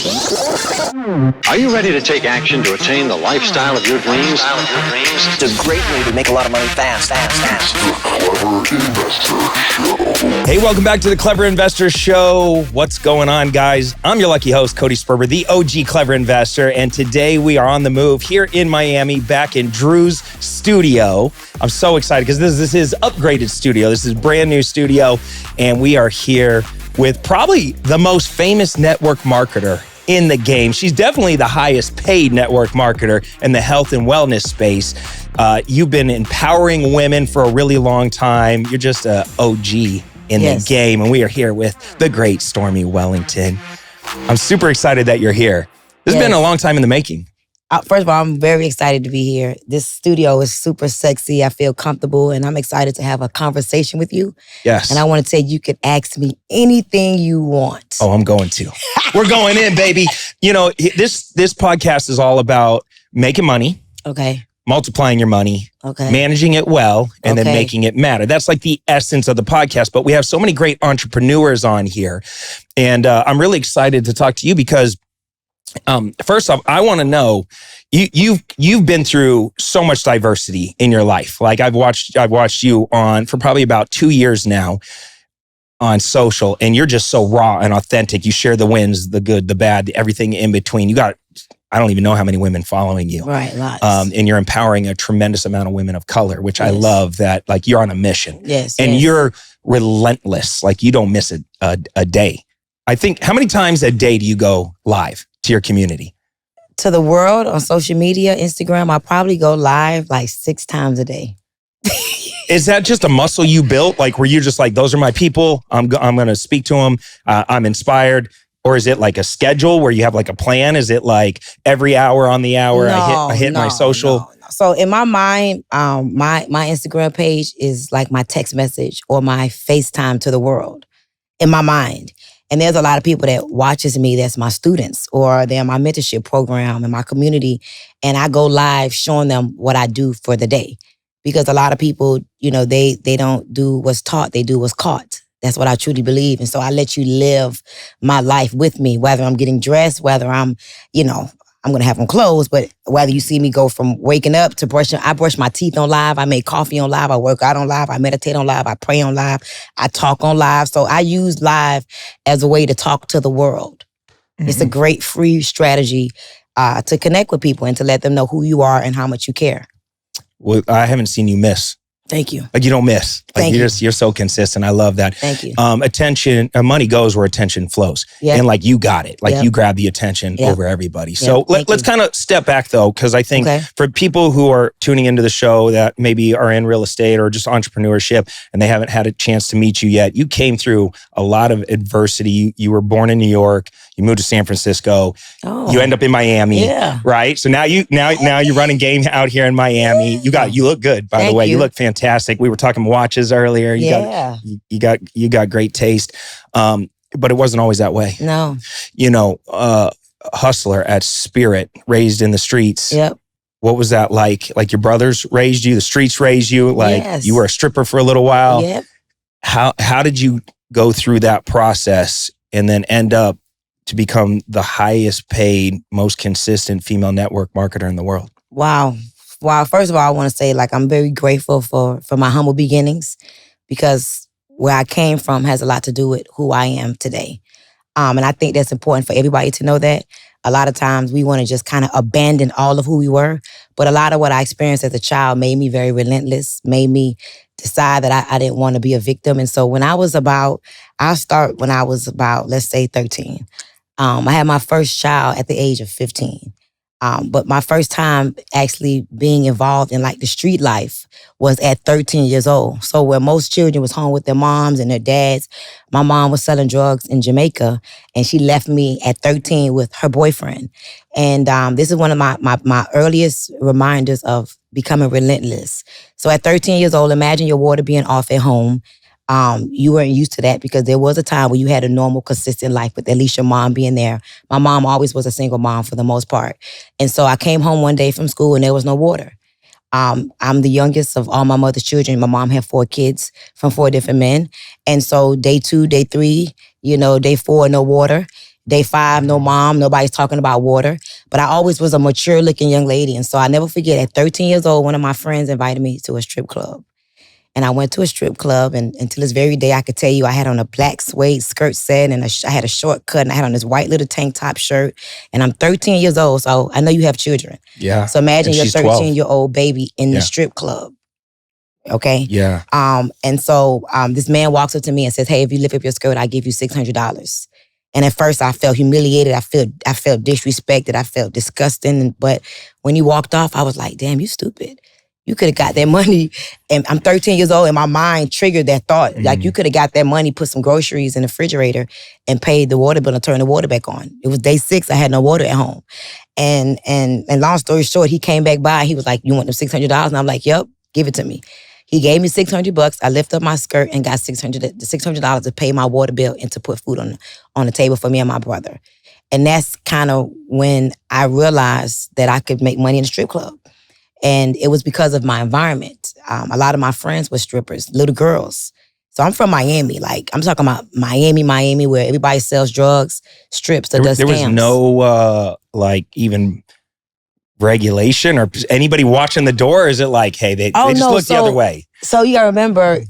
Are you ready to take action to attain the lifestyle of your dreams? It's a great way to make a lot of money fast. Hey, welcome back to the Clever Investor Show. What's going on, guys? I'm your lucky host, Cody Sperber, the OG Clever Investor, and today we are on the move here in Miami, back in Drew's studio. I'm so excited because this is his upgraded studio. This is a brand new studio, and we are here with probably the most famous network marketer in the game. She's definitely the highest paid network marketer in the health and wellness space. You've been empowering women for a really long time. You're just an OG in the game, and we are here with the great Stormy Wellington. I'm super excited that you're here. This has been a long time in the making. First of all, I'm very excited to be here. This studio is super sexy. I feel comfortable, and I'm excited to have a conversation with you. Yes. And I want to say you can ask me anything you want. Oh, I'm going to. We're going in, baby. You know, this podcast is all about making money. Okay. Multiplying your money, okay, managing it well, and then making it matter. That's like the essence of the podcast. But we have so many great entrepreneurs on here. And I'm really excited to talk to you because first off, I want to know, you've been through so much diversity in your life. Like I've watched you on for probably about 2 years now on social, and you're just so raw and authentic. You share the wins, the good, the bad, everything in between. You got, I don't even know how many women following you. Right, lots. And you're empowering a tremendous amount of women of color, which I love that, like, you're on a mission. Yes. And you're relentless. Like, you don't miss a day. I think, how many times a day do you go live to your community? To the world on social media, Instagram, I probably go live like 6 times a day. Is that just a muscle you built? Like, were you just like, those are my people, I'm going to speak to them, I'm inspired? Or is it like a schedule where you have like a plan? Is it like every hour on the hour I hit my social? No. So in my mind, my Instagram page is like my text message or my FaceTime to the world in my mind. And there's a lot of people that watches me that's my students or they're my mentorship program in my community. And I go live showing them what I do for the day. Because a lot of people, you know, they don't do what's taught, they do what's caught. That's what I truly believe. And so I let you live my life with me, whether I'm getting dressed, whether I'm, you know, I'm going to have on clothes, but whether you see me go from waking up to brushing, I brush my teeth on live, I make coffee on live, I work out on live, I meditate on live, I pray on live, I talk on live. So I use live as a way to talk to the world. Mm-hmm. It's a great free strategy to connect with people and to let them know who you are and how much you care. Well, I haven't seen you miss. Thank you. Like, you don't miss. Like, Thank you're you. you're so consistent. I love that. Thank you. Attention, money goes where attention flows. Yep. And like, you got it. Like, Yep. you grab the attention Yep. over everybody. Yep. So let's kind of step back though, because I think for people who are tuning into the show that maybe are in real estate or just entrepreneurship and they haven't had a chance to meet you yet, you came through a lot of adversity. You were born in New York. You moved to San Francisco. Oh. You end up in Miami. Yeah. Right. So now you're running game out here in Miami. You look good, by the way. You look fantastic. We were talking watches earlier. You got great taste. But it wasn't always that way. No. You know, hustler at Spirit, raised in the streets. Yep. What was that like? Like, your brothers raised you, the streets raised you, like you were a stripper for a little while. Yep. How did you go through that process and then end up to become the highest paid, most consistent female network marketer in the world? Wow. First of all, I want to say, like, I'm very grateful for my humble beginnings because where I came from has a lot to do with who I am today. And I think that's important for everybody to know that. A lot of times we want to just kind of abandon all of who we were. But a lot of what I experienced as a child made me very relentless, made me decide that I didn't want to be a victim. And so I'll start when I was about, let's say, 13. I had my first child at the age of 15. But my first time actually being involved in like the street life was at 13 years old. So where most children was home with their moms and their dads, my mom was selling drugs in Jamaica, and she left me at 13 with her boyfriend. And this is one of my earliest reminders of becoming relentless. So at 13 years old, imagine your water being off at home. You weren't used to that because there was a time where you had a normal, consistent life with at least your mom being there. My mom always was a single mom for the most part. And so I came home one day from school and there was no water. I'm the youngest of all my mother's children. My mom had 4 kids from 4 different men. And so day 2, day 3, day 4, no water. Day 5, no mom, nobody's talking about water. But I always was a mature looking young lady. And so I never forget, at 13 years old, one of my friends invited me to a strip club. And I went to a strip club, and until this very day, I could tell you I had on a black suede skirt set, and I had a short cut, and I had on this white little tank top shirt. And I'm 13 years old, so I know you have children. Yeah. So imagine And your she's 12. 13-year-old baby in the strip club. Okay? Yeah. And so this man walks up to me and says, hey, if you lift up your skirt, I'll give you $600. And at first I felt humiliated. I felt disrespected. I felt disgusting. But when he walked off, I was like, damn, you stupid. You could have got that money. And I'm 13 years old and my mind triggered that thought. Like you could have got that money, put some groceries in the refrigerator and paid the water bill and turned the water back on. It was day 6. I had no water at home. And long story short, he came back by. He was like, you want them $600? And I'm like, yep, give it to me. He gave me $600. I lifted up my skirt and got $600 to pay my water bill and to put food on the table for me and my brother. And that's kind of when I realized that I could make money in the strip club. And it was because of my environment. A lot of my friends were strippers, little girls. So I'm from Miami. Like, I'm talking about Miami, where everybody sells drugs, strips, or does scams. There was no, even regulation or anybody watching the door? Or is it like, hey, they just look the other way? So you gotta remember,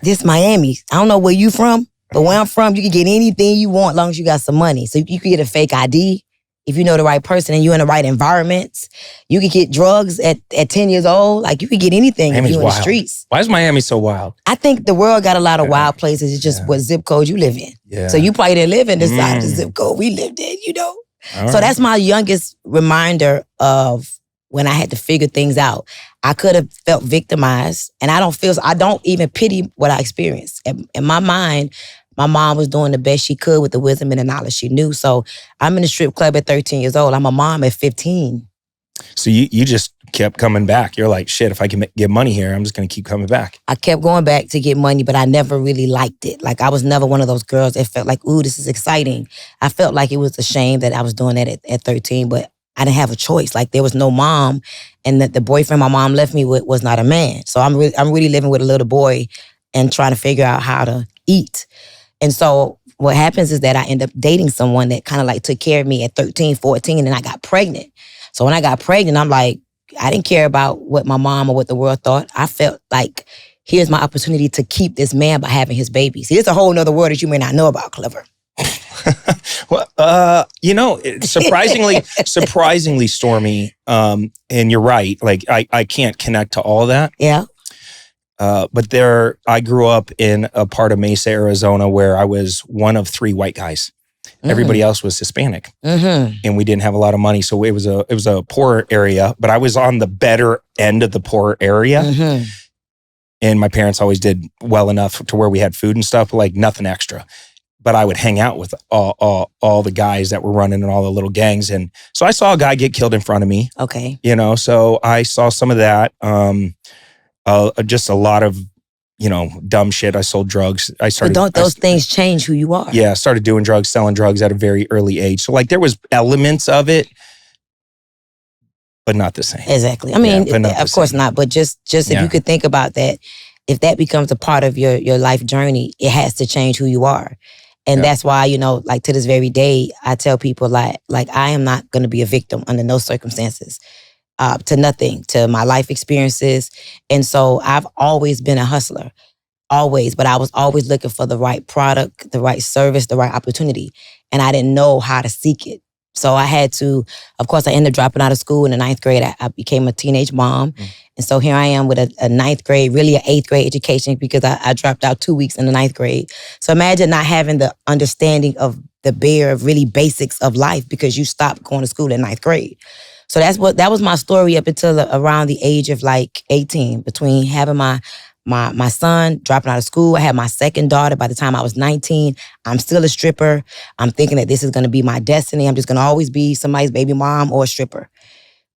this Miami. I don't know where you from, but where I'm from, you can get anything you want as long as you got some money. So you can get a fake ID if you know the right person and you're in the right environment. You can get drugs at 10 years old. Like, you can get anything if you're in the streets. Why is Miami so wild? I think the world got a lot of wild places. It's just what zip code you live in. Yeah. So you probably didn't live in this side of the zip code we lived in, you know? All so that's my youngest reminder of when I had to figure things out. I could have felt victimized, and I don't even pity what I experienced. In my mind, my mom was doing the best she could with the wisdom and the knowledge she knew. So I'm in the strip club at 13 years old. I'm a mom at 15. So you just kept coming back. You're like, shit, if I can get money here, I'm just going to keep coming back. I kept going back to get money, but I never really liked it. Like, I was never one of those girls that felt like, ooh, this is exciting. I felt like it was a shame that I was doing that at 13, but I didn't have a choice. Like, there was no mom, and the boyfriend my mom left me with was not a man. So I'm really living with a little boy and trying to figure out how to eat. And so what happens is that I end up dating someone that kind of like took care of me at 13, 14, and I got pregnant. So when I got pregnant, I'm like, I didn't care about what my mom or what the world thought. I felt like, here's my opportunity to keep this man by having his baby. See, it's a whole nother world that you may not know about, Clever. Well, surprisingly, Stormy, and you're right. Like, I can't connect to all of that. Yeah. But I grew up in a part of Mesa, Arizona, where I was one of 3 white guys. Mm-hmm. Everybody else was Hispanic, and we didn't have a lot of money, so it was a poor area. But I was on the better end of the poor area, and my parents always did well enough to where we had food and stuff, but like nothing extra. But I would hang out with all the guys that were running and all the little gangs, and so I saw a guy get killed in front of me. Okay, so I saw some of that. Just a lot of, dumb shit. I sold drugs. But don't those things change who you are? Yeah, I started doing drugs, selling drugs at a very early age. So like, there was elements of it, but not the same. Exactly. I mean, of course not. But just if you could think about that, if that becomes a part of your life journey, it has to change who you are. And that's why, like, to this very day, I tell people like I am not going to be a victim under no circumstances. To nothing, to my life experiences. And so I've always been a hustler, always, but I was always looking for the right product, the right service, the right opportunity. And I didn't know how to seek it. So I had to, of course, I ended up dropping out of school in the 9th grade. I became a teenage mom. And so here I am with a 9th grade, really an 8th grade education, because I dropped out 2 weeks in the 9th grade. So imagine not having the understanding of the bare, really basics of life because you stopped going to school in 9th grade. So that was my story up until around the age of like 18, between having my son, dropping out of school. I had my second daughter by the time I was 19. I'm still a stripper. I'm thinking that this is going to be my destiny. I'm just going to always be somebody's baby mom or a stripper.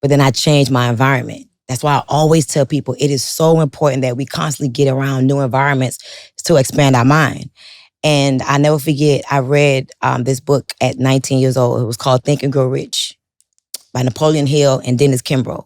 But then I changed my environment. That's why I always tell people it is so important that we constantly get around new environments to expand our mind. And I never forget, I read this book at 19 years old. It was called Think and Grow Rich by Napoleon Hill and Dennis Kimbrough.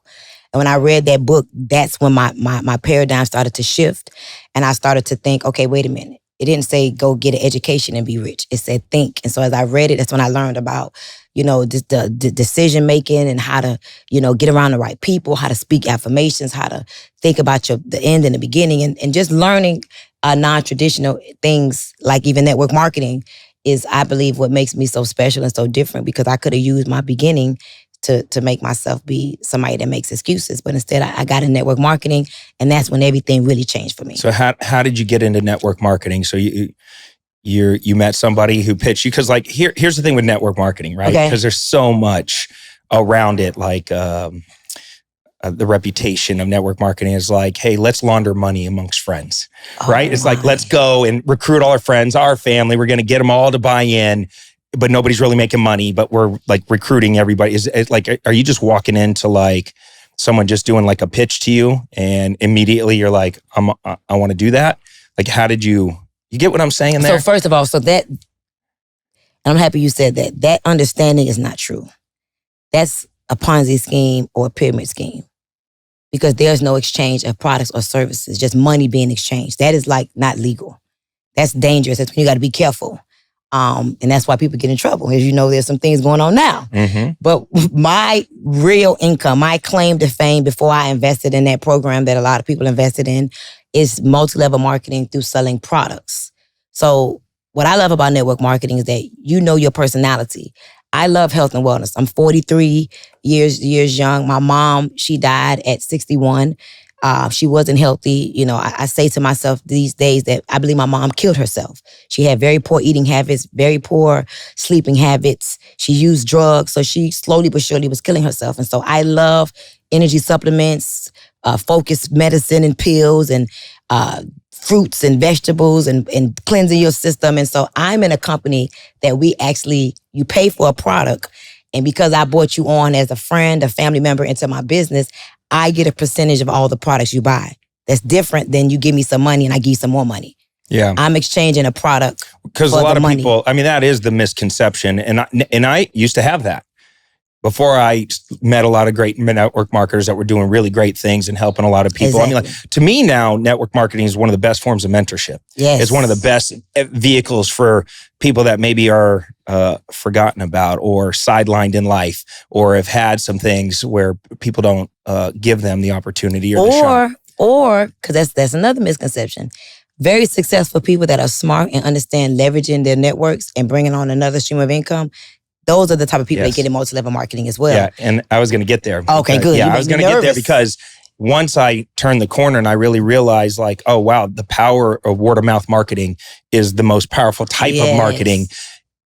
And when I read that book, that's when my paradigm started to shift. And I started to think, okay, wait a minute. It didn't say go get an education and be rich. It said think. And so as I read it, that's when I learned about, the decision making and how to, get around the right people, how to speak affirmations, how to think about the end and the beginning, and just learning non-traditional things like even network marketing is, I believe, what makes me so special and so different, because I could have used my beginning to make myself be somebody that makes excuses. But instead, I got in network marketing, and that's when everything really changed for me. So how did you get into network marketing? So you met somebody who pitched you, because like here's the thing with network marketing, right? Because there's so much around it, like the reputation of network marketing is like, hey, let's launder money amongst friends, right? It's like, let's go and recruit all our friends, our family. We're going to get them all to buy in, but nobody's really making money, but we're like recruiting everybody. Is it like, are you just walking into like someone just doing like a pitch to you and immediately you're like, I want to do that? Like, how did you get what I'm saying there? So first of all, and I'm happy you said that. That understanding is not true. That's a Ponzi scheme or a pyramid scheme, because there's no exchange of products or services, just money being exchanged. That is like not legal. That's dangerous. That's when you got to be careful. And that's why people get in trouble. As you know, there's some things going on now. Mm-hmm. But my real income, my claim to fame before I invested in that program that a lot of people invested in, is multi-level marketing through selling products. So what I love about network marketing is that you know your personality. I love health and wellness. I'm 43 years young. My mom, she died at 61. She wasn't healthy. I say to myself these days that I believe my mom killed herself. She had very poor eating habits, very poor sleeping habits. She used drugs. So she slowly but surely was killing herself. And so I love energy supplements, focused medicine and pills, and fruits and vegetables, and cleansing your system. And so I'm in a company that you pay for a product. And because I brought you on as a friend, a family member into my business, I get a percentage of all the products you buy. That's different than you give me some money and I give you some more money. Yeah. I'm exchanging a product. Because a lot of people, that is the misconception. And I used to have that. Before I met a lot of great network marketers that were doing really great things and helping a lot of people. Exactly. To me now, network marketing is one of the best forms of mentorship. Yes. It's one of the best vehicles for people that maybe are forgotten about or sidelined in life, or have had some things where people don't give them the opportunity or the shot. Or, because that's another misconception. Very successful people that are smart and understand leveraging their networks and bringing on another stream of income, those are the type of people that get in multi-level marketing as well. Yeah, and I was going to get there. Okay, good. Yeah, I was going to get there because once I turned the corner and I really realized like, oh, wow, the power of word of mouth marketing is the most powerful type of marketing.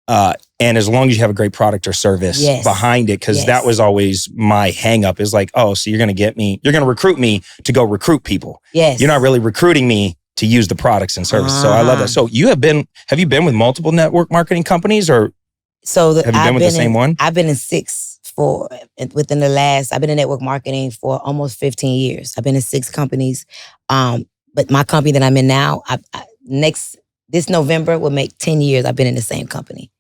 And as long as you have a great product or service behind it, because that was always my hang up, is like, oh, so you're going to recruit me to go recruit people. Yes. You're not really recruiting me to use the products and services. So I love that. So have you been with multiple network marketing companies, or have you been with the same one? I've been in 6 I've been in network marketing for almost 15 years. I've been in 6 companies. But my company that I'm in now, this November will make 10 years I've been in the same company.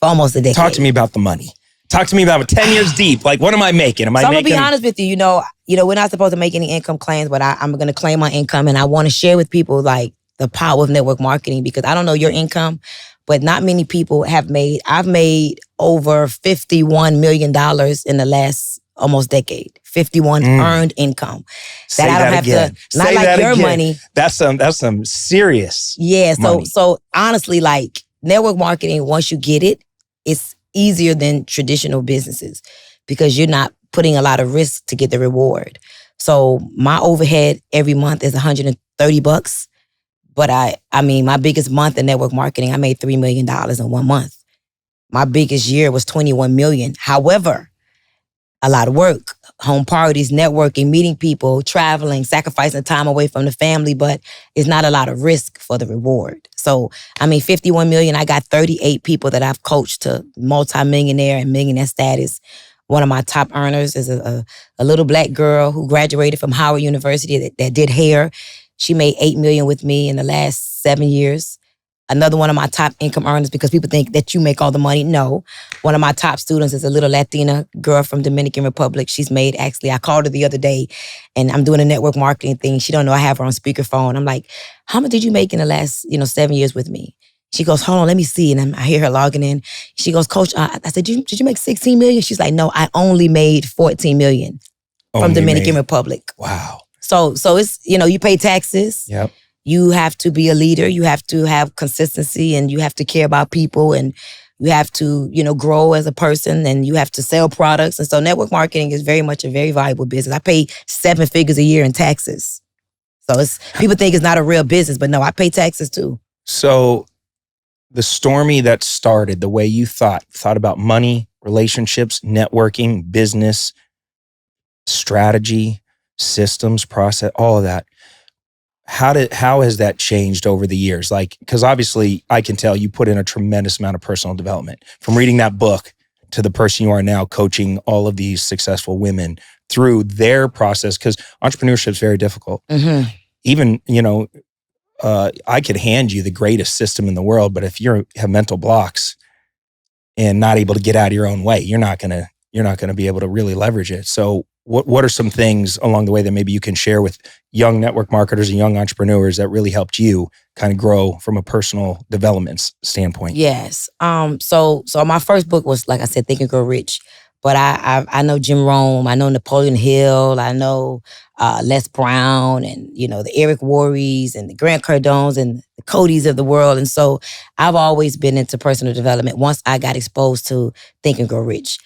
For almost a decade. Talk to me about the money. Talk to me about 10 years deep. Like, what am I making? I'm going to be honest with you. We're not supposed to make any income claims, but I'm going to claim my income, and I want to share with people like the power of network marketing, because I don't know your income, but not many people have made. I've made over $51 million in the last almost decade. 51 earned income. Say that I don't have again. To, not Say like your again. Money. That's some serious money. So honestly, like network marketing, once you get it, it's easier than traditional businesses because you're not putting a lot of risk to get the reward. So my overhead every month is $130. But my biggest month in network marketing, I made $3 million in 1 month. My biggest year was $21 million. However, a lot of work, home parties, networking, meeting people, traveling, sacrificing time away from the family, but it's not a lot of risk for the reward. So, $51 million, I got 38 people that I've coached to multi-millionaire and millionaire status. One of my top earners is a little black girl who graduated from Howard University that did hair. She made $8 million with me in the last 7 years. Another one of my top income earners, because people think that you make all the money. No. One of my top students is a little Latina girl from Dominican Republic. She's made, actually, I called her the other day and I'm doing a network marketing thing. She don't know I have her on speakerphone. I'm like, how much did you make in the last 7 years with me? She goes, hold on, let me see. And I hear her logging in. She goes, Coach, I said, did you make 16 million? She's like, no, I only made 14 million from Dominican Republic. Wow. So it's, you pay taxes. Yep. You have to be a leader. You have to have consistency and you have to care about people and you have to, grow as a person and you have to sell products. And so network marketing is very much a very valuable business. I pay 7 figures a year in taxes. So people think it's not a real business, but no, I pay taxes too. So the Stormy that started, the way you thought about money, relationships, networking, business, strategy, systems, process, all of that. How has that changed over the years? Like, because obviously I can tell you put in a tremendous amount of personal development from reading that book to the person you are now, coaching all of these successful women through their process. Because entrepreneurship is very difficult. Mm-hmm. Even, I could hand you the greatest system in the world, but if you have mental blocks and not able to get out of your own way, you're not gonna be able to really leverage it. So what are some things along the way that maybe you can share with young network marketers and young entrepreneurs that really helped you kind of grow from a personal development standpoint? Yes. So my first book was, like I said, Think and Grow Rich. But I know Jim Rohn, I know Napoleon Hill, I know Les Brown, and the Eric Worreys and the Grant Cardones and the Codys of the world. And so I've always been into personal development. Once I got exposed to Think and Grow Rich,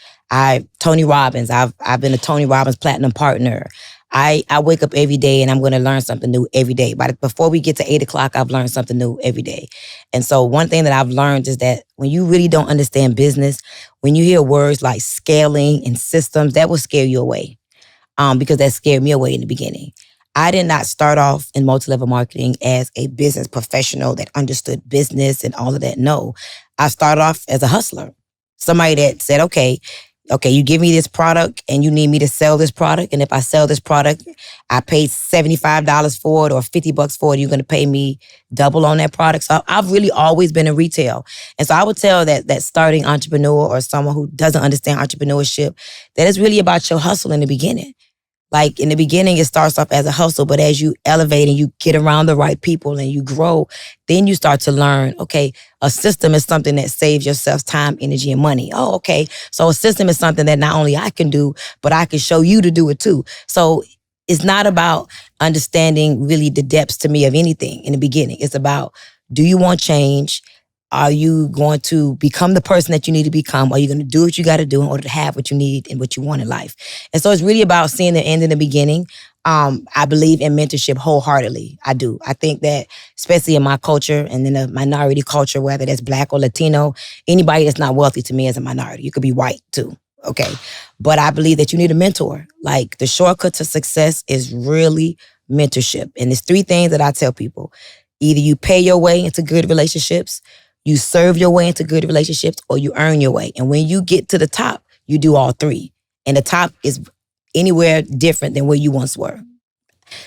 Tony Robbins, I've been a Tony Robbins Platinum Partner. I wake up every day and I'm going to learn something new every day. But before we get to 8 o'clock, I've learned something new every day. And so one thing that I've learned is that when you really don't understand business, when you hear words like scaling and systems, that will scare you away. Because that scared me away in the beginning. I did not start off in multi-level marketing as a business professional that understood business and all of that. No, I started off as a hustler. Somebody that said, okay, you give me this product and you need me to sell this product. And if I sell this product, I paid $75 for it or $50 for it, you're going to pay me double on that product. So I've really always been in retail. And so I would tell that starting entrepreneur or someone who doesn't understand entrepreneurship, that it's really about your hustle in the beginning. Like in the beginning, it starts off as a hustle, but as you elevate and you get around the right people and you grow, then you start to learn, okay, a system is something that saves yourself time, energy, and money. Oh, okay. So a system is something that not only I can do, but I can show you to do it too. So it's not about understanding really the depths to me of anything in the beginning. It's about, do you want change? Are you going to become the person that you need to become? Are you going to do what you got to do in order to have what you need and what you want in life? And so it's really about seeing the end in the beginning. I believe in mentorship wholeheartedly. I do. I think that especially in my culture and in the minority culture, whether that's Black or Latino, anybody that's not wealthy to me is a minority. You could be white too. Okay. But I believe that you need a mentor. Like the shortcut to success is really mentorship. And there's 3 things that I tell people. Either you pay your way into good relationships, you serve your way into good relationships, or you earn your way. And when you get to the top, you do all 3. And the top is anywhere different than where you once were.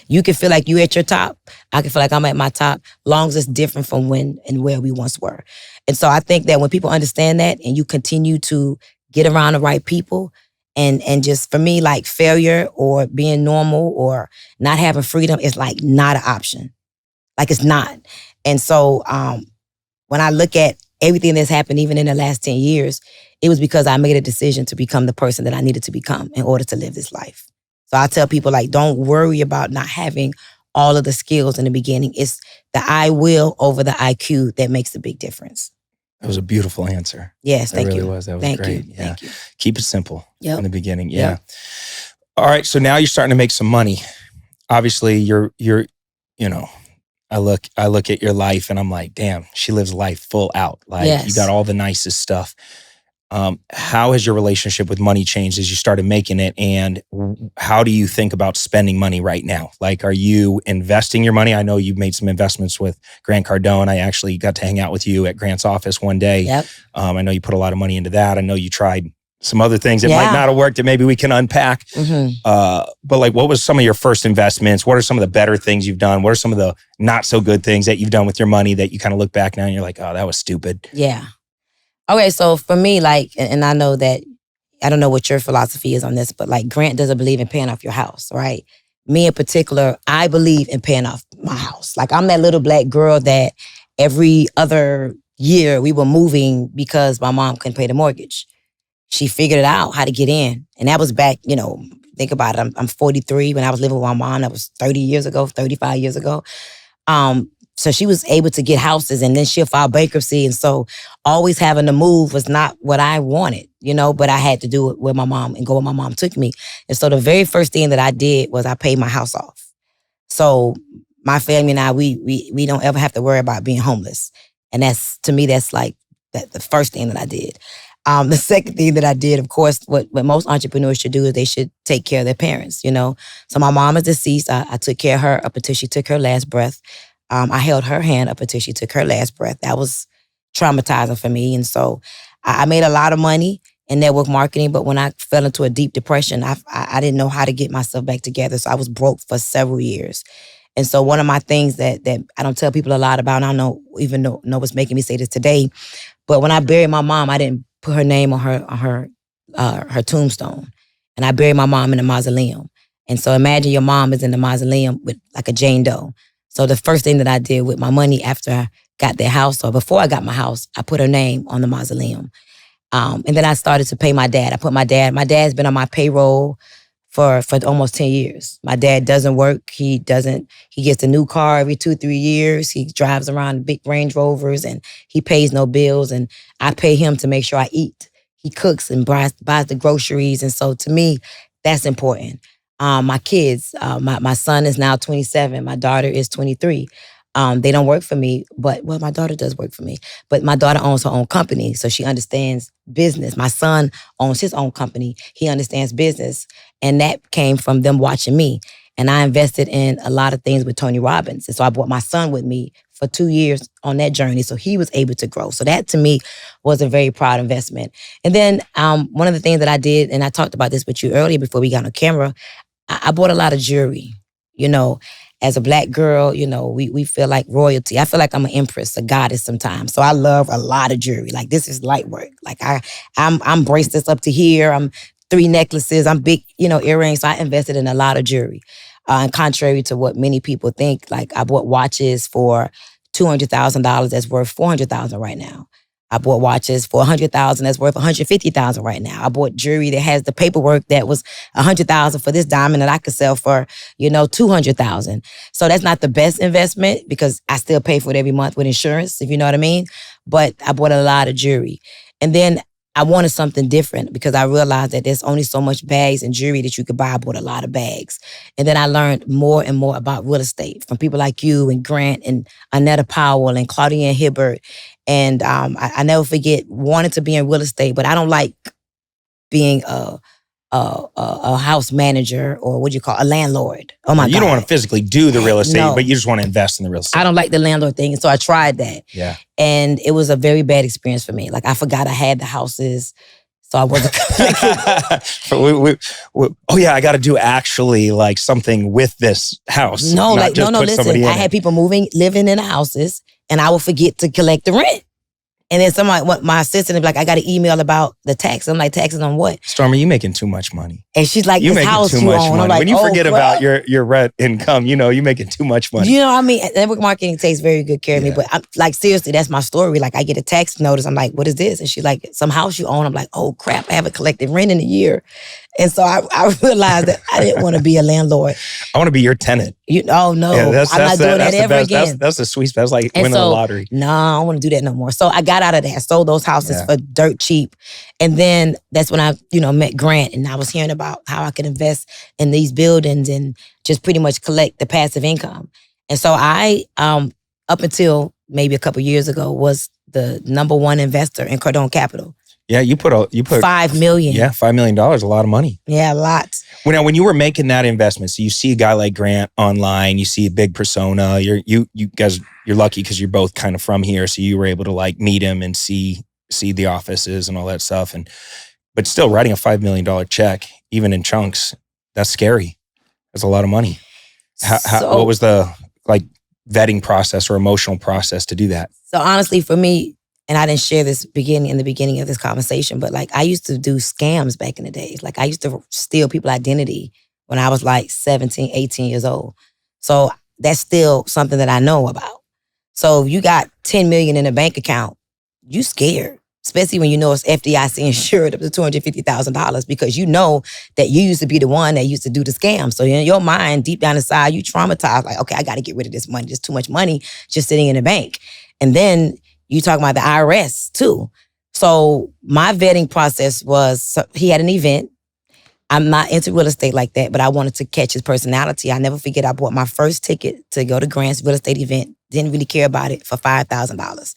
You can feel like you're at your top. I can feel like I'm at my top, long as it's different from when and where we once were. And so I think that when people understand that and you continue to get around the right people, and just for me, like failure or being normal or not having freedom is like not an option. Like it's not. And so, when I look at everything that's happened, even in the last 10 years, it was because I made a decision to become the person that I needed to become in order to live this life. So I tell people, like, don't worry about not having all of the skills in the beginning. It's the I will over the IQ that makes the big difference. That was a beautiful answer. Yes, thank you. That really was. That was thank great. You. Yeah. Thank you. Keep it simple in the beginning. Yeah. Yep. All right. So now you're starting to make some money. Obviously, you're I look at your life and I'm like, damn, she lives life full out. Like you got all the nicest stuff. How has your relationship with money changed as you started making it? And how do you think about spending money right now? Like, are you investing your money? I know you've made some investments with Grant Cardone. I actually got to hang out with you at Grant's office one day. Yep. I know you put a lot of money into that. I know you tried some other things that might not have worked that maybe we can unpack. But like, what was some of your first investments? What are some of the better things you've done? What are some of the not so good things that you've done with your money that you kind of look back now and you're like, oh, that was stupid? Yeah. Okay, so for me, like, and I know that, I don't know what your philosophy is on this, but like Grant doesn't believe in paying off your house, right? Me in particular, I believe in paying off my house. Like I'm that little black girl that every other year we were moving because my mom couldn't pay the mortgage. She figured it out how to get in. And that was back, think about it. I'm 43. When I was living with my mom, that was 30 years ago, 35 years ago. So she was able to get houses and then she'll file bankruptcy. And so always having to move was not what I wanted, but I had to do it with my mom and go where my mom took me. And so the very first thing that I did was I paid my house off. So my family and I, we don't ever have to worry about being homeless. And that's, to me, that's like the first thing that I did. The second thing that I did, of course, what most entrepreneurs should do is they should take care of their parents, So my mom is deceased. I took care of her up until she took her last breath. I held her hand up until she took her last breath. That was traumatizing for me. And so I made a lot of money in network marketing, but when I fell into a deep depression, I didn't know how to get myself back together. So I was broke for several years. And so one of my things that I don't tell people a lot about, and I don't even know what's making me say this today, but when I buried my mom, I didn't put her name on her tombstone. And I buried my mom in a mausoleum. And so imagine your mom is in the mausoleum with like a Jane Doe. So the first thing that I did with my money after I got that house, or before I got my house, I put her name on the mausoleum. And then I started to pay my dad. My dad's been on my payroll for almost 10 years. My dad doesn't work. He gets a new car every 2-3 years. He drives around big Range Rovers and he pays no bills. And I pay him to make sure I eat. He cooks and buys the groceries. And so to me, that's important. My kids, my son is now 27. My daughter is 23. They don't work for me, but my daughter does work for me. But my daughter owns her own company, so she understands business. My son owns his own company. He understands business. And that came from them watching me. And I invested in a lot of things with Tony Robbins. And so I brought my son with me for 2 years on that journey. So he was able to grow. So that to me was a very proud investment. And then one of the things that I did, and I talked about this with you earlier before we got on camera, I bought a lot of jewelry. As a black girl, we feel like royalty. I feel like I'm an empress, a goddess sometimes. So I love a lot of jewelry. Like this is light work. Like I'm bracelets up to here. I'm 3 necklaces. I'm big, earrings. So I invested in a lot of jewelry. And contrary to what many people think, like I bought watches for $200,000 that's worth $400,000 right now. I bought watches for $100,000 that's worth $150,000 right now. I bought jewelry that has the paperwork that was $100,000 for this diamond that I could sell for, $200,000. So that's not the best investment because I still pay for it every month with insurance, if you know what I mean. But I bought a lot of jewelry. And then I wanted something different because I realized that there's only so much bags and jewelry that you could buy. I bought a lot of bags. And then I learned more and more about real estate from people like you and Grant and Annetta Powell and Claudia Hibbert. And I never forget wanting to be in real estate, but I don't like being a house manager or what do you call a landlord. Oh my God. You don't want to physically do the real estate, but you just want to invest in the real estate. I don't like the landlord thing. And so I tried that. Yeah. And it was a very bad experience for me. Like I forgot I had the houses. So I wasn't I got to do actually like something with this house. No, listen, I had people living in the houses and I would forget to collect the rent. And then my assistant would be like, I got an email about the tax. I'm like, taxes on what? Stormy, you making too much money. And she's like, you making house too you much own. money. I'm like, when you forget about your rent income, you making too much money. You know what I mean? Network marketing takes very good care of me. But I'm like, seriously, that's my story. Like I get a tax notice. I'm like, what is this? And she's like, some house you own. I'm like, oh crap, I haven't collected rent in a year. And so I realized that I didn't want to be a landlord. I want to be your tenant. No, I'm not doing that ever again. That's the sweet spot. That's like winning the lottery. No, I don't want to do that no more. So I got out of that. I sold those houses for dirt cheap. And then that's when I, met Grant and I was hearing about how I could invest in these buildings and just pretty much collect the passive income. And so I, up until maybe a couple years ago, was the number one investor in Cardone Capital. Yeah, you put $5 million. Yeah, $5 million, a lot of money. Yeah, a lot. When you were making that investment, so you see a guy like Grant online, you see a big persona. You guys, you're lucky because you're both kind of from here, so you were able to like meet him and see the offices and all that stuff. But still, writing a $5 million check, even in chunks, that's scary. That's a lot of money. What was the vetting process or emotional process to do that? So honestly, for me, and I didn't share this in the beginning of this conversation, but I used to do scams back in the days. I used to steal people's identity when I was 17, 18 years old. So that's still something that I know about. So if you got 10 million in a bank account, you scared, especially when you know it's FDIC insured up to $250,000 because you know that you used to be the one that used to do the scam. So in your mind, deep down inside, you traumatized, okay, I got to get rid of this money. There's too much money just sitting in the bank. And then you talk about the IRS too. So my vetting process was, he had an event. I'm not into real estate like that, but I wanted to catch his personality. I never forget, I bought my first ticket to go to Grant's real estate event. Didn't really care about it for $5,000.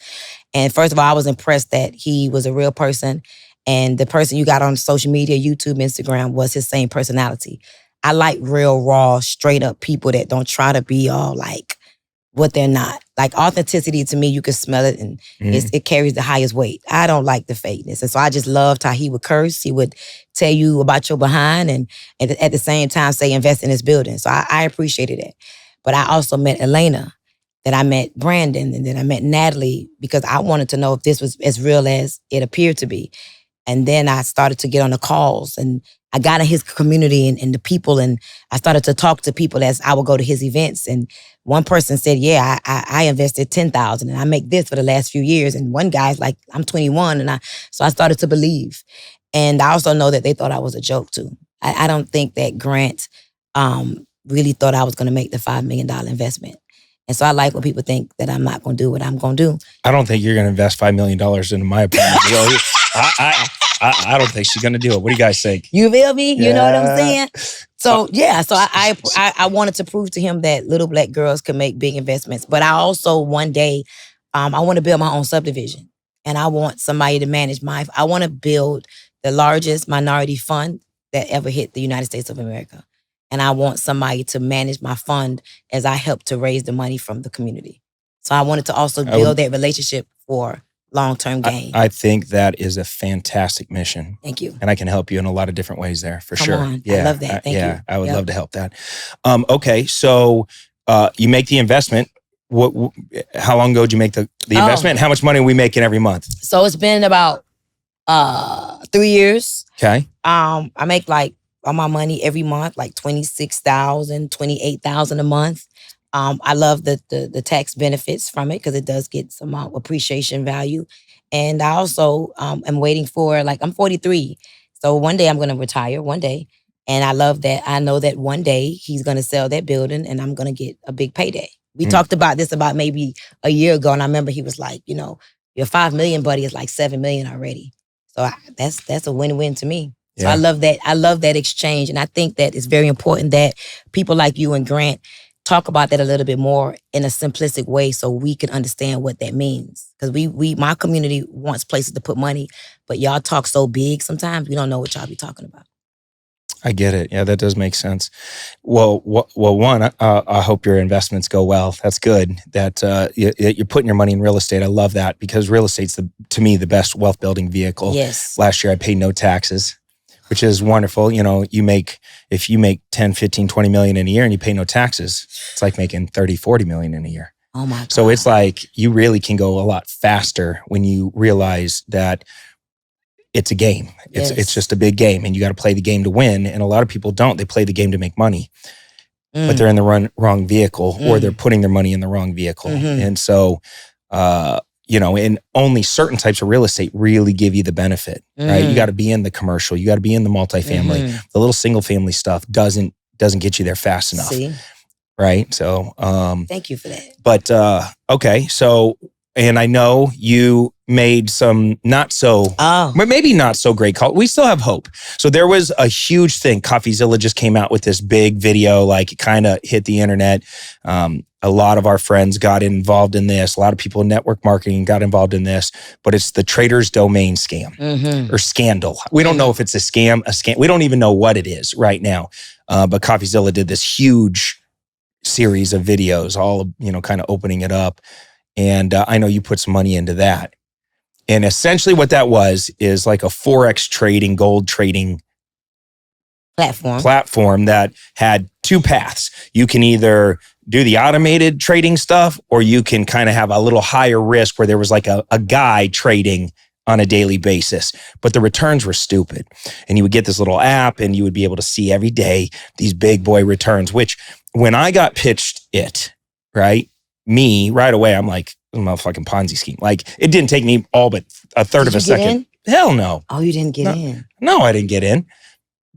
And first of all, I was impressed that he was a real person. And the person you got on social media, YouTube, Instagram, was his same personality. I like real, raw, straight up people that don't try to be all what they're not. Authenticity to me, you can smell it and it carries the highest weight. I don't like the fakeness. And so I just loved how he would curse. He would tell you about your behind and at the same time say invest in this building. So I appreciated it. But I also met Elena, then I met Brandon, and then I met Natalie because I wanted to know if this was as real as it appeared to be. And then I started to get on the calls and I got in his community and the people, and I started to talk to people as I would go to his events. And one person said, yeah, I invested $10,000 and I make this for the last few years. And one guy's like, I'm 21. So I started to believe. And I also know that they thought I was a joke too. I don't think that Grant really thought I was going to make the $5 million investment. And so I like when people think that I'm not going to do what I'm going to do. I don't think you're going to invest $5 million into my apartment. I don't think she's going to do it. What do you guys think? You feel me? Yeah. You know what I'm saying? So I wanted to prove to him that little black girls can make big investments. But I also one day, I want to build my own subdivision. And I want somebody to manage I want to build the largest minority fund that ever hit the United States of America. And I want somebody to manage my fund as I help to raise the money from the community. So I wanted to also build that relationship for long-term gain. I think that is a fantastic mission. Thank you. And I can help you in a lot of different ways there, for Come sure. on. Yeah, I love that. Thank you. I would love to help that. Okay, so you make the investment. How long ago did you make the investment? And how much money are we making every month? So it's been about 3 years. Okay. I make all my money every month, $26,000, $28,000 a month. I love the tax benefits from it because it does get some appreciation value. And I also am waiting for, I'm 43. So one day I'm going to retire, one day. And I love that. I know that one day he's going to sell that building and I'm going to get a big payday. We talked about this about maybe a year ago. And I remember he was like, your 5 million, buddy, is like 7 million already. So that's a win-win to me. So I love that. I love that exchange. And I think that it's very important that people like you and Grant talk about that a little bit more in a simplistic way so we can understand what that means. Because my community wants places to put money, but y'all talk so big sometimes we don't know what y'all be talking about. I get it. Yeah, that does make sense. Well, one, I hope your investments go well. That's good that you're putting your money in real estate. I love that because real estate's, to me, the best wealth building vehicle. Yes. Last year I paid no taxes, which is wonderful. If you make 10, 15, 20 million in a year and you pay no taxes, it's like making 30, 40 million in a year. Oh my God. So it's like you really can go a lot faster when you realize that it's a game. It's just a big game and you got to play the game to win. And a lot of people don't. They play the game to make money, but they're in the wrong vehicle or they're putting their money in the wrong vehicle. And so, and only certain types of real estate really give you the benefit, right? You got to be in the commercial. You got to be in the multifamily. The little single family stuff doesn't get you there fast enough. See? Right? So, thank you for that. But, okay. So, and I know you made some maybe not so great call. We still have hope. So there was a huge thing. CoffeeZilla just came out with this big video, it kind of hit the internet. A lot of our friends got involved in this. A lot of people in network marketing got involved in this, but it's the Trader's Domain scam or scandal. We don't know if it's a scam. We don't even know what it is right now. But CoffeeZilla did this huge series of videos, all, kind of opening it up. And I know you put some money into that. And essentially what that was is like a Forex trading, gold trading platform that had two paths. You can either do the automated trading stuff, or you can kind of have a little higher risk where there was like a guy trading on a daily basis, but the returns were stupid. And you would get this little app and you would be able to see every day these big boy returns, which when I got pitched it, right away, I'm like, this is a motherfucking Ponzi scheme. Like, it didn't take me all but a third of a second. Hell no. Oh, you didn't get in? No, I didn't get in.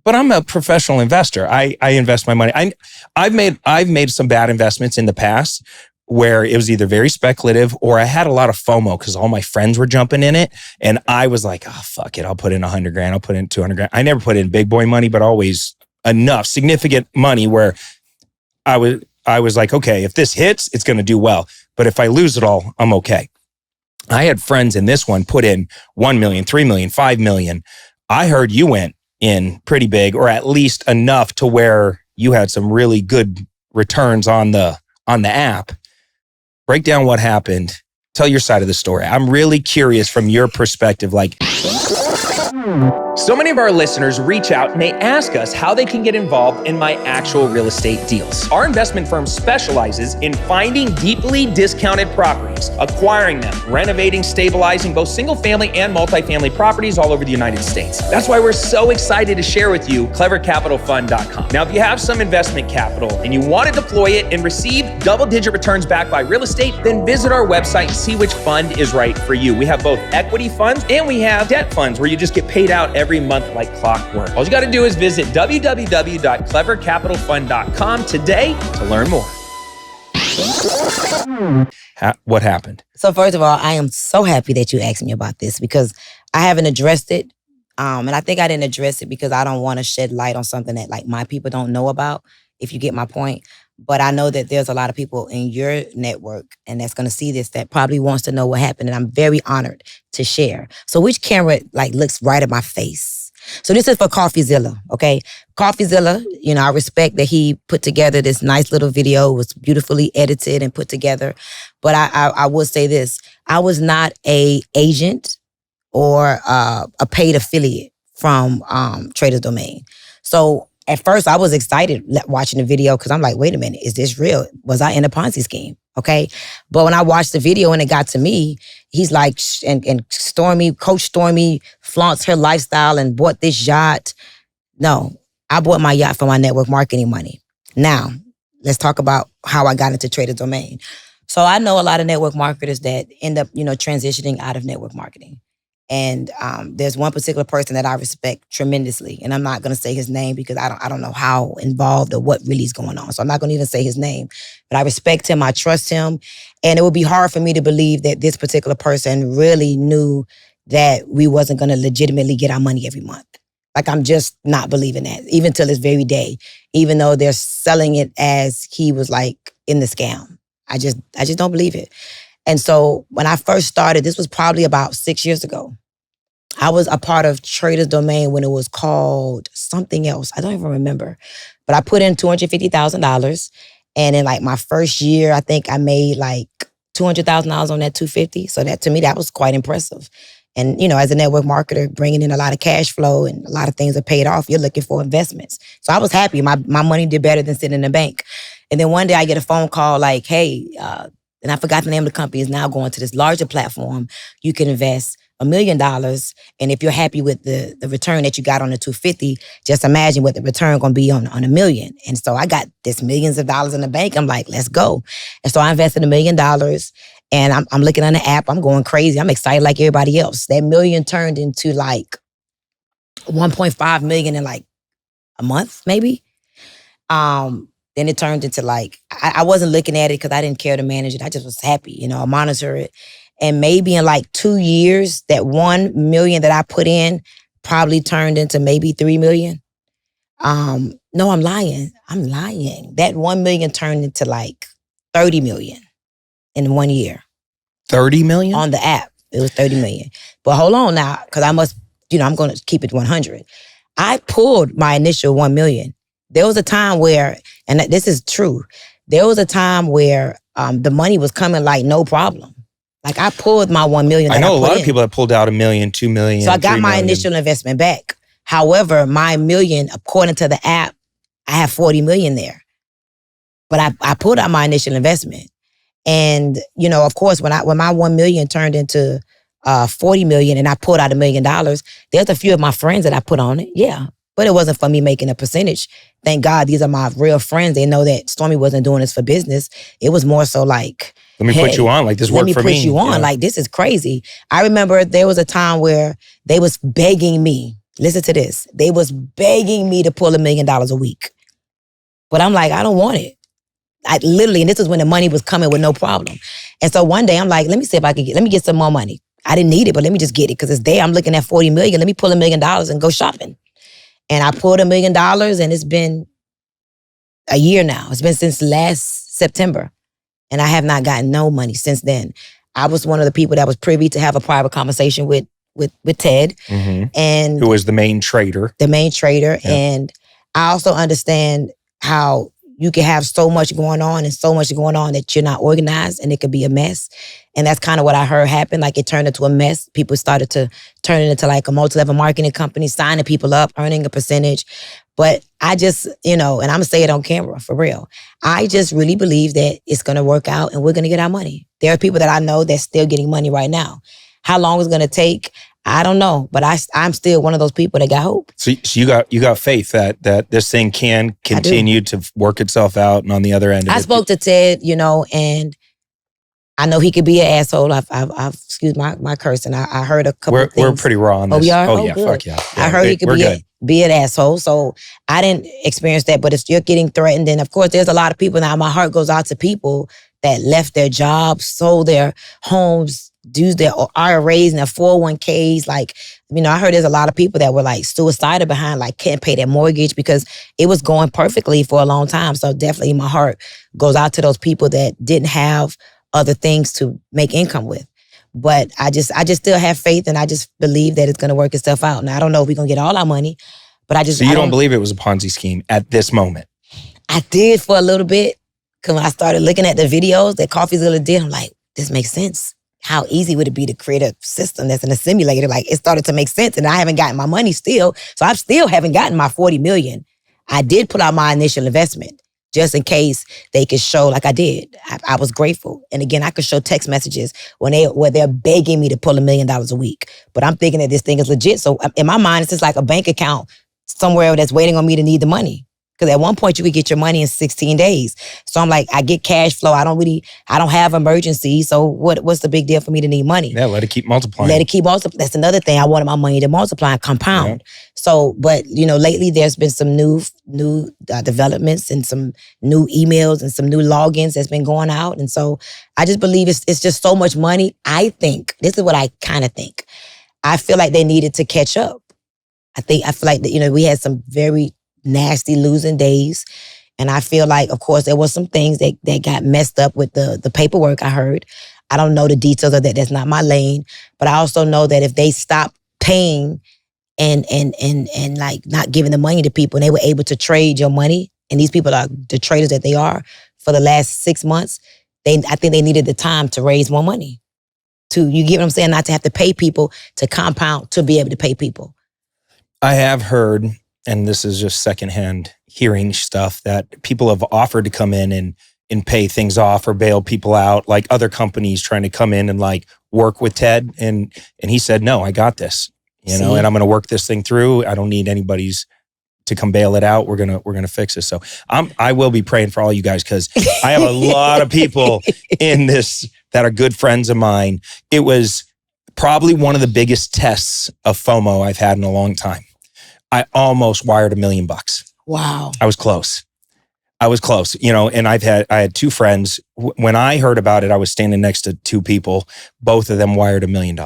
But I'm a professional investor. I invest my money. I've made some bad investments in the past where it was either very speculative or I had a lot of FOMO because all my friends were jumping in it. And I was like, oh, fuck it. I'll put in $100,000. I'll put in $200,000. I never put in big boy money, but always enough significant money where I was like, okay, if this hits, it's going to do well. But if I lose it all, I'm okay. I had friends in this one put in 1 million, 3 million, 5 million. I heard you went in pretty big, or at least enough to where you had some really good returns on the app. Break down what happened. Tell your side of the story. I'm really curious from your perspective. Like, so many of our listeners reach out and they ask us how they can get involved in my actual real estate deals. Our investment firm specializes in finding deeply discounted properties, acquiring them, renovating, stabilizing both single family and multifamily properties all over the United States. That's why we're so excited to share with you clevercapitalfund.com. Now, if you have some investment capital and you want to deploy it and receive double-digit returns backed by real estate, then visit our website and see which fund is right for you. We have both equity funds and we have debt funds where you just get paid out every month like clockwork. All you got to do is visit www.clevercapitalfund.com today to learn more. What happened? So first of all, I am so happy that you asked me about this because I haven't addressed it. And I think I didn't address it because I don't want to shed light on something that like my people don't know about, if you get my point. But I know that there's a lot of people in your network and that's going to see this that probably wants to know what happened. And I'm very honored to share. So which camera like looks right at my face? So this is for CoffeeZilla, okay? CoffeeZilla, you know, I respect that he put together this nice little video. It was beautifully edited and put together. But I will say this. I was not a agent or a paid affiliate from Trader's Domain. So at first, I was excited watching the video because I'm like, wait a minute, is this real? Was I in a Ponzi scheme? Okay. But when I watched the video and it got to me, he's like, and Stormy, Coach Stormy flaunts her lifestyle and bought this yacht. No, I bought my yacht for my network marketing money. Now, let's talk about how I got into Trader's Domain. So I know a lot of network marketers that end up, you know, transitioning out of network marketing. And there's one particular person that I respect tremendously. And I'm not going to say his name because I don't know how involved or what really is going on. So I'm not going to even say his name. But I respect him. I trust him. And it would be hard for me to believe that this particular person really knew that we wasn't going to legitimately get our money every month. Like, I'm just not believing that, even till this very day, even though they're selling it as he was like in the scam. I just don't believe it. And so when I first started, this was probably about 6 years ago. I was a part of Trader's Domain when it was called something else. I don't even remember. But I put in $250,000. And in like my first year, I think I made like $200,000 on that $250,000. So that, to me, that was quite impressive. And, you know, as a network marketer, bringing in a lot of cash flow and a lot of things are paid off, you're looking for investments. So I was happy. My money did better than sitting in the bank. And then one day I get a phone call like, hey, and I forgot the name of the company, is now going to this larger platform. You can invest $1 million. And if you're happy with the return that you got on the $250,000, just imagine what the return going to be on $1 million. And so I got this millions of dollars in the bank. I'm like, let's go. And so I invested $1 million. And I'm looking on the app. I'm going crazy. I'm excited like everybody else. That $1 million turned into like 1.5 million in like a month, maybe. Then it turned into like, I wasn't looking at it because I didn't care to manage it. I just was happy, you know, I monitor it. And maybe in like 2 years, that 1 million that I put in probably turned into maybe 3 million. No, I'm lying. That 1 million turned into like 30 million in 1 year. 30 million? On the app, it was 30 million. But hold on now, because I must, you know, I'm going to keep it 100. I pulled my initial 1 million. There was a time where, and this is true, there was a time where the money was coming like no problem. Like I pulled my 1 million. I know a lot of people that pulled out $1 million, $2 million. So I got my 3 million. initial investment back. However, my million, according to the app, I have 40 million there. But I pulled out my initial investment. And, you know, of course, when my 1 million turned into 40 million and I pulled out $1 million, there's a few of my friends that I put on it. Yeah. But it wasn't for me making a percentage. Thank God these are my real friends. They know that Stormy wasn't doing this for business. It was more so like, let me put you on. Like this worked for me. Let me put you on. Yeah. Like this is crazy. I remember there was a time where they was begging me. Listen to this. They was begging me to pull $1 million a week. But I'm like, I don't want it. I literally, and this is when the money was coming with no problem. And so one day I'm like, let me see if I can let me get some more money. I didn't need it, but let me just get it because it's there. I'm looking at 40 million. Let me pull $1 million and go shopping. And I pulled $1 million and it's been a year now. It's been since last September. And I have not gotten no money since then. I was one of the people that was privy to have a private conversation with Ted. Mm-hmm. And who was the main trader. Yeah. And I also understand how you can have so much going on that you're not organized and it could be a mess. And that's kind of what I heard happen. Like it turned into a mess. People started to turn it into like a multi-level marketing company, signing people up, earning a percentage. But I just, you know, and I'm gonna say it on camera for real. I just really believe that it's gonna work out and we're gonna get our money. There are people that I know that's still getting money right now. How long it's gonna take, I don't know. But I'm still one of those people that got hope. So you got faith that this thing can continue to work itself out, and on the other end, I spoke to Ted, you know, and I know he could be an asshole. I've excuse my cursing. I heard a couple of things. We're pretty raw on this. Oh, we are? Oh yeah, good. fuck yeah. I heard he could be an asshole. So I didn't experience that. But if you're getting threatened, and of course, there's a lot of people now. My heart goes out to people that left their jobs, sold their homes, do their IRAs and their 401ks. Like, you know, I heard there's a lot of people that were like suicidal behind, like can't pay their mortgage because it was going perfectly for a long time. So definitely my heart goes out to those people that didn't have other things to make income with. But I just still have faith and I just believe that it's going to work itself out. Now, I don't know if we're going to get all our money, but I just... So you don't believe it was a Ponzi scheme at this moment? I did for a little bit. Because when I started looking at the videos that CoffeeZilla did, I'm like, this makes sense. How easy would it be to create a system that's in a simulator? Like, it started to make sense and I haven't gotten my money still. So I still haven't gotten my 40 million. I did put out my initial investment just in case they could show like I did. I was grateful. And again, I could show text messages where they're begging me to pull $1 million a week. But I'm thinking that this thing is legit. So in my mind, it's just like a bank account somewhere that's waiting on me to need the money. Because at one point you could get your money in 16 days. So I'm like, I get cash flow. I don't have emergencies. So what's the big deal for me to need money? Yeah, let it keep multiplying. That's another thing. I wanted my money to multiply and compound. Yeah. So, but you know, lately there's been some new developments and some new emails and some new logins that's been going out. And so I just believe it's just so much money. I think, this is what I kind of think. I feel like they needed to catch up. I feel like that, you know, we had some very nasty losing days. And I feel like, of course, there was some things that got messed up with the paperwork I heard. I don't know the details of that. That's not my lane. But I also know that if they stop paying and like not giving the money to people and they were able to trade your money, and these people are the traders that they are for the last 6 months, I think they needed the time to raise more money. You get what I'm saying? Not to have to pay people to compound to be able to pay people. I have heard, and this is just secondhand hearing stuff, that people have offered to come in and pay things off or bail people out, like other companies trying to come in and like work with Ted. And he said, no, I got this, you know, and I'm going to work this thing through. I don't need anybody's to come bail it out. We're going to fix this. So I will be praying for all you guys, because I have a lot of people in this that are good friends of mine. It was probably one of the biggest tests of FOMO I've had in a long time. I almost wired $1 million. Wow. I was close, you know, and I had two friends. When I heard about it, I was standing next to two people. Both of them wired $1 million.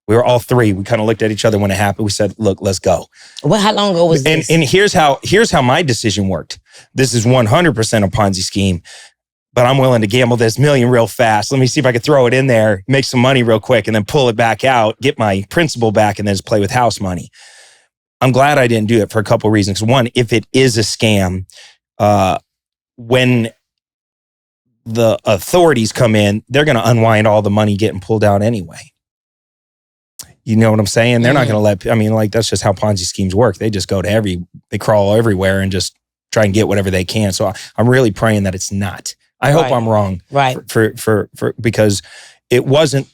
We were all three. We kind of looked at each other when it happened. We said, look, let's go. Well, how long ago was this? And here's how my decision worked. This is 100% a Ponzi scheme, but I'm willing to gamble this $1 million real fast. Let me see if I could throw it in there, make some money real quick, and then pull it back out, get my principal back, and then just play with house money. I'm glad I didn't do it for a couple of reasons. One, if it is a scam, when the authorities come in, they're going to unwind all the money getting pulled out anyway. You know what I'm saying? They're not going to that's just how Ponzi schemes work. They just they crawl everywhere and just try and get whatever they can. So I'm really praying that it's not. I hope I'm wrong. Right. For because it wasn't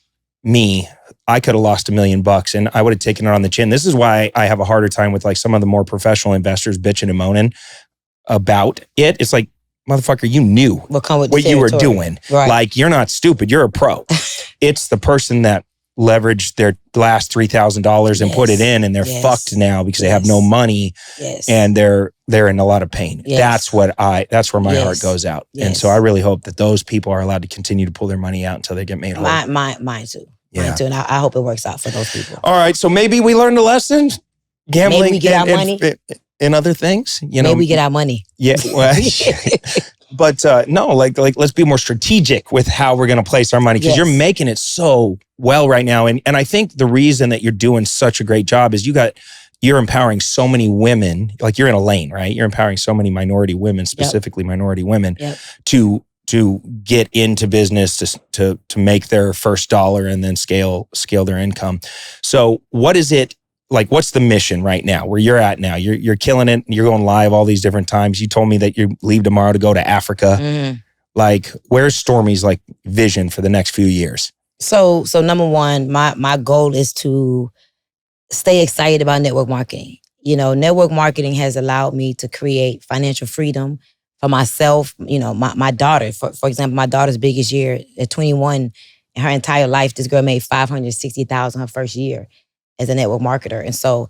me. I could have lost $1 million and I would have taken it on the chin. This is why I have a harder time with like some of the more professional investors bitching and moaning about it. It's like, motherfucker, you knew what you were doing. Right. Like, you're not stupid. You're a pro. It's the person that leveraged their last $3,000 and put it in, and they're fucked now because they have no money and they're in a lot of pain. That's where my heart goes out. And so I really hope that those people are allowed to continue to pull their money out until they get made whole. Mine too. Mine too. And I hope it works out for those people. All right. So maybe we learned a lesson. Gambling. Maybe we get our money. And other things. Maybe we get our money. Yeah. Well, but no, like let's be more strategic with how we're going to place our money, because you're making it so well right now. And I think the reason that you're doing such a great job is you're empowering so many women. Like, you're in a lane, right? You're empowering so many minority women, specifically minority women, to get into business, to make their first dollar and then scale their income. So what is it? Like, what's the mission right now, where you're at now? You're killing it. You're going live all these different times. You told me that you leave tomorrow to go to Africa. Like, where's Stormy's like vision for the next few years? So number one, my goal is to stay excited about network marketing. You know, network marketing has allowed me to create financial freedom for myself. You know, my daughter, for example, my daughter's biggest year at 21, in her entire life, this girl made $560,000 her first year as a network marketer. And so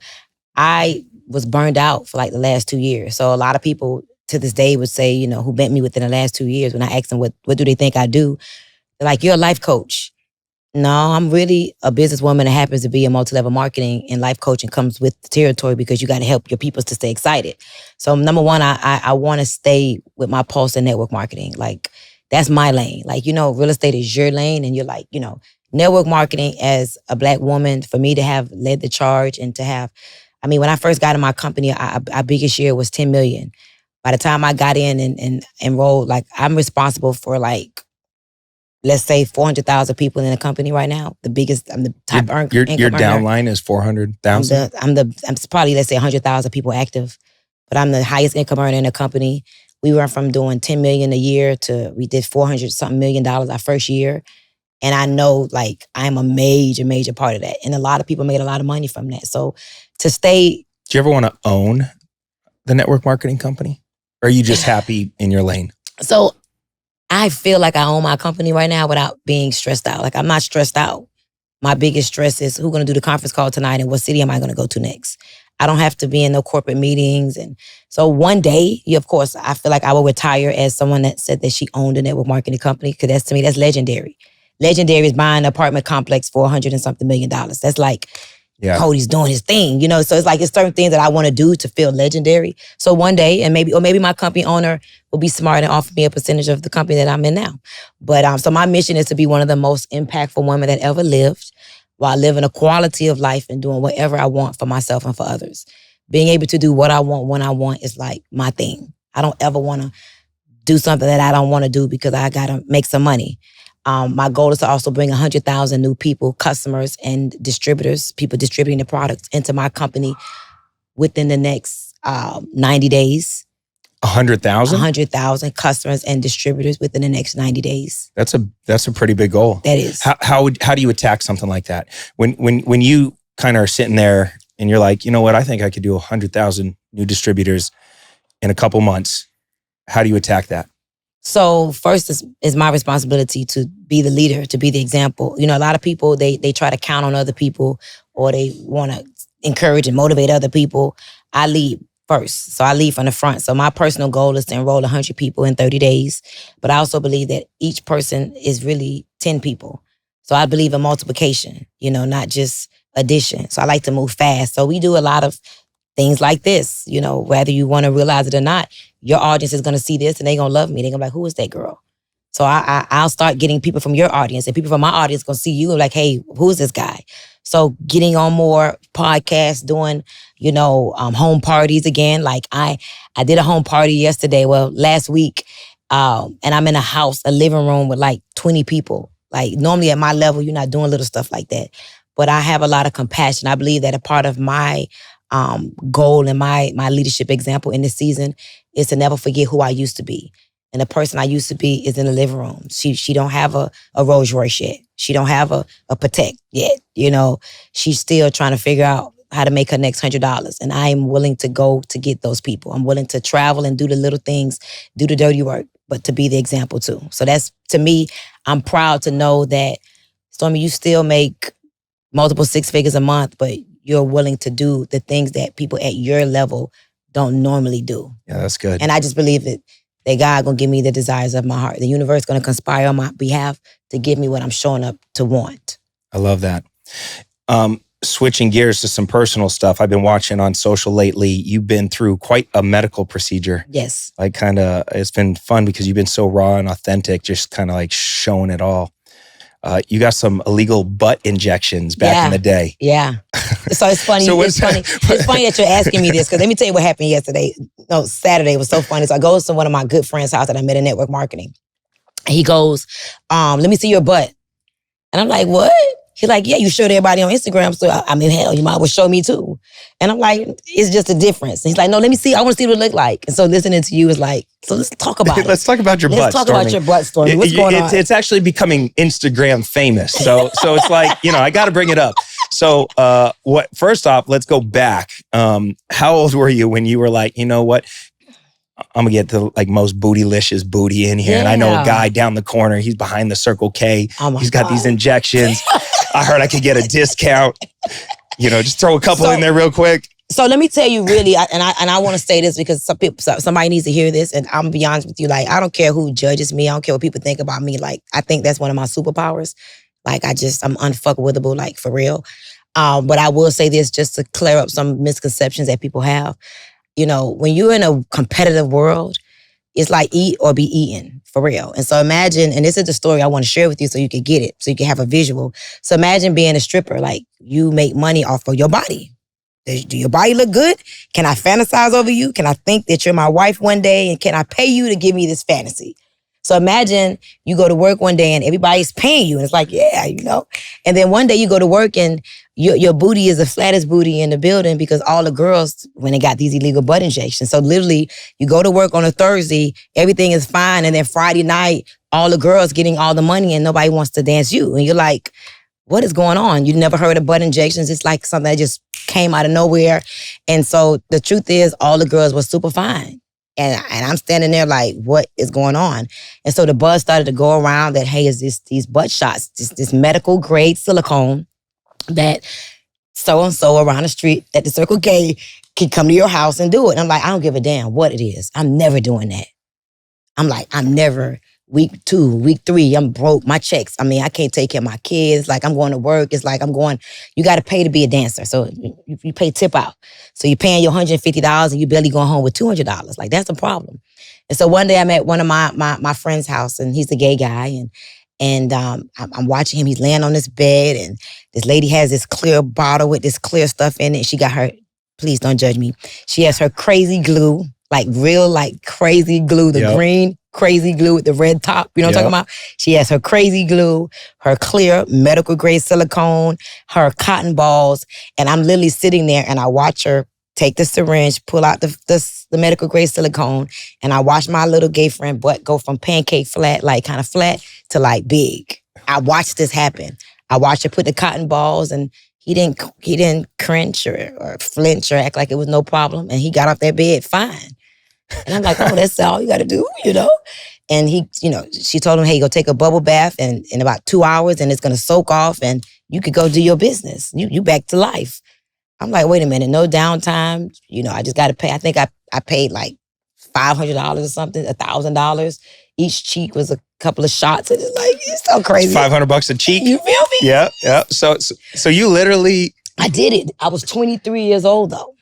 I was burned out for like the last 2 years. So a lot of people to this day would say, you know, who met me within the last 2 years, when I asked them what do they think I do, they're like, you're a life coach. No, I'm really a businesswoman that happens to be in multi-level marketing, and life coaching comes with the territory, because you got to help your people to stay excited. So number one, I want to stay with my pulse in network marketing. Like, that's my lane. Like, you know, real estate is your lane, and you're like, you know, network marketing as a Black woman, for me to have led the charge and to have, when I first got in my company, our biggest year was 10 million. By the time I got in and enrolled, like, I'm responsible for like, let's say 400,000 people in the company right now. I'm the top income earner. Your downline is 400,000? I'm probably, let's say 100,000 people active, but I'm the highest income earner in the company. We went from doing 10 million a year to we did 400 something million dollars our first year. And I know, like, I'm a major part of that. And a lot of people made a lot of money from that. So to stay... Do you ever want to own the network marketing company? Or are you just happy in your lane? So I feel like I own my company right now without being stressed out. Like, I'm not stressed out. My biggest stress is who's going to do the conference call tonight and what city am I going to go to next? I don't have to be in no corporate meetings. And so one day, of course, I feel like I will retire as someone that said that she owned a network marketing company, because to me, that's legendary. Legendary is buying an apartment complex for $100 and something million. That's like Cody's doing his thing, you know? So it's like, it's certain things that I want to do to feel legendary. So one day, and maybe my company owner will be smart and offer me a percentage of the company that I'm in now. But so my mission is to be one of the most impactful women that ever lived, while living a quality of life and doing whatever I want for myself and for others. Being able to do what I want when I want is like my thing. I don't ever want to do something that I don't want to do because I got to make some money. My goal is to also bring 100,000 new people, customers and distributors, people distributing the products into my company within the next 90 days. 100,000? 100,000 customers and distributors within the next 90 days. That's a pretty big goal. That is. How do you attack something like that? When you kind of are sitting there and you're like, you know what, I think I could do 100,000 new distributors in a couple months. How do you attack that? So first is my responsibility to be the leader, to be the example. You know, a lot of people, they try to count on other people, or they want to encourage and motivate other people. I lead first. So I lead from the front. So my personal goal is to enroll 100 people in 30 days. But I also believe that each person is really 10 people. So I believe in multiplication, you know, not just addition. So I like to move fast. So we do a lot of things like this, you know, whether you want to realize it or not, your audience is going to see this and they're going to love me. They're going to be like, who is that girl? So I'll start getting people from your audience, and people from my audience going to see you and like, hey, who's this guy? So getting on more podcasts, doing, you know, home parties again. Like I did a home party last week, And I'm in a house, a living room with like 20 people. Like normally at my level, you're not doing little stuff like that. But I have a lot of compassion. I believe that a part of my goal and my leadership example in this season is to never forget who I used to be. And the person I used to be is in the living room. She don't have a Rolls Royce yet. She don't have a Patek yet. You know, she's still trying to figure out how to make her next $100. And I am willing to go to get those people. I'm willing to travel and do the little things, do the dirty work, but to be the example too. So that's, to me, I'm proud to know that, Stormy, you still make multiple six figures a month, but you're willing to do the things that people at your level don't normally do. Yeah, that's good. And I just believe that God gonna give me the desires of my heart. The universe gonna conspire on my behalf to give me what I'm showing up to want. I love that. Switching gears to some personal stuff. I've been watching on social lately. You've been through quite a medical procedure. Yes. Like it's been fun because you've been so raw and authentic, just kind of like showing it all. You got some illegal butt injections back in the day. Yeah. So it's funny. It's funny that you're asking me this, because let me tell you what happened Saturday. It was so funny. So I go to one of my good friends' house that I met in network marketing. And he goes, let me see your butt. And I'm like, what? He's like, yeah, you showed everybody on Instagram. So I mean, hell, you might as well show me too. And I'm like, it's just a difference. And he's like, no, let me see. I want to see what it look like. And so listening to you is like, so let's talk about it. Let's talk about your butt, Let's talk Stormy. about your butt, Stormy. What's going on? It's actually becoming Instagram famous. So it's like, I got to bring it up. So first off, let's go back. How old were you when you were like, you know what? I'm gonna get the like most bootylicious booty in here. Yeah. And I know a guy down the corner, he's behind the Circle K. He's got these injections. I heard I could get a discount. Just throw a couple in there real quick. So let me tell you really, and I want to say this because somebody needs to hear this, and I'm gonna be honest with you, like, I don't care who judges me. I don't care what people think about me. Like, I think that's one of my superpowers. Like, I'm unfuckwithable, like, for real. But I will say this just to clear up some misconceptions that people have. When you're in a competitive world, it's like eat or be eaten, for real. And so imagine, and this is the story I want to share with you so you can get it, so you can have a visual. So imagine being a stripper, like you make money off of your body. Do your body look good? Can I fantasize over you? Can I think that you're my wife one day? And can I pay you to give me this fantasy? So imagine you go to work one day and everybody's paying you. And it's like, yeah, And then one day you go to work and your booty is the flattest booty in the building because all the girls, when they got these illegal butt injections. So literally, you go to work on a Thursday, everything is fine. And then Friday night, all the girls getting all the money and nobody wants to dance you. And you're like, what is going on? You never heard of butt injections. It's like something that just came out of nowhere. And so the truth is, all the girls were super fine. And I'm standing there like, what is going on? And so the buzz started to go around that, hey, is these butt shots, this medical grade silicone that so-and-so around the street at the Circle K can come to your house and do it. And I'm like, I don't give a damn what it is. I'm never doing that. I'm never, week 2, week 3, I'm broke, my checks. I can't take care of my kids. Like, I'm going to work. It's like you got to pay to be a dancer. So you pay tip out. So you're paying your $150 and you barely going home with $200. Like, that's a problem. And so one day I'm at one of my friend's house, and he's a gay guy. And I'm watching him. He's laying on this bed, and this lady has this clear bottle with this clear stuff in it. She got her, please don't judge me, she has her crazy glue, like real, like crazy glue, the green crazy glue with the red top. You know what I'm talking about? She has her crazy glue, her clear medical grade silicone, her cotton balls. And I'm literally sitting there and I watch her take the syringe, pull out the medical grade silicone, and I watch my little gay friend butt go from pancake flat, like kind of flat, to like big. I watched this happen. I watched her put the cotton balls, and he didn't cringe or flinch or act like it was no problem. And he got off that bed fine. And I'm like, oh, that's all you got to do, And he, she told him, hey, go take a bubble bath in about 2 hours, and it's going to soak off, and you could go do your business. You back to life. I'm like, wait a minute, no downtime. I just got to pay. I think I paid like $500 or something, $1,000. Each cheek was a couple of shots. And it's so crazy. $500 a cheek. You feel me? Yeah. So you literally. I did it. I was 23 years old though.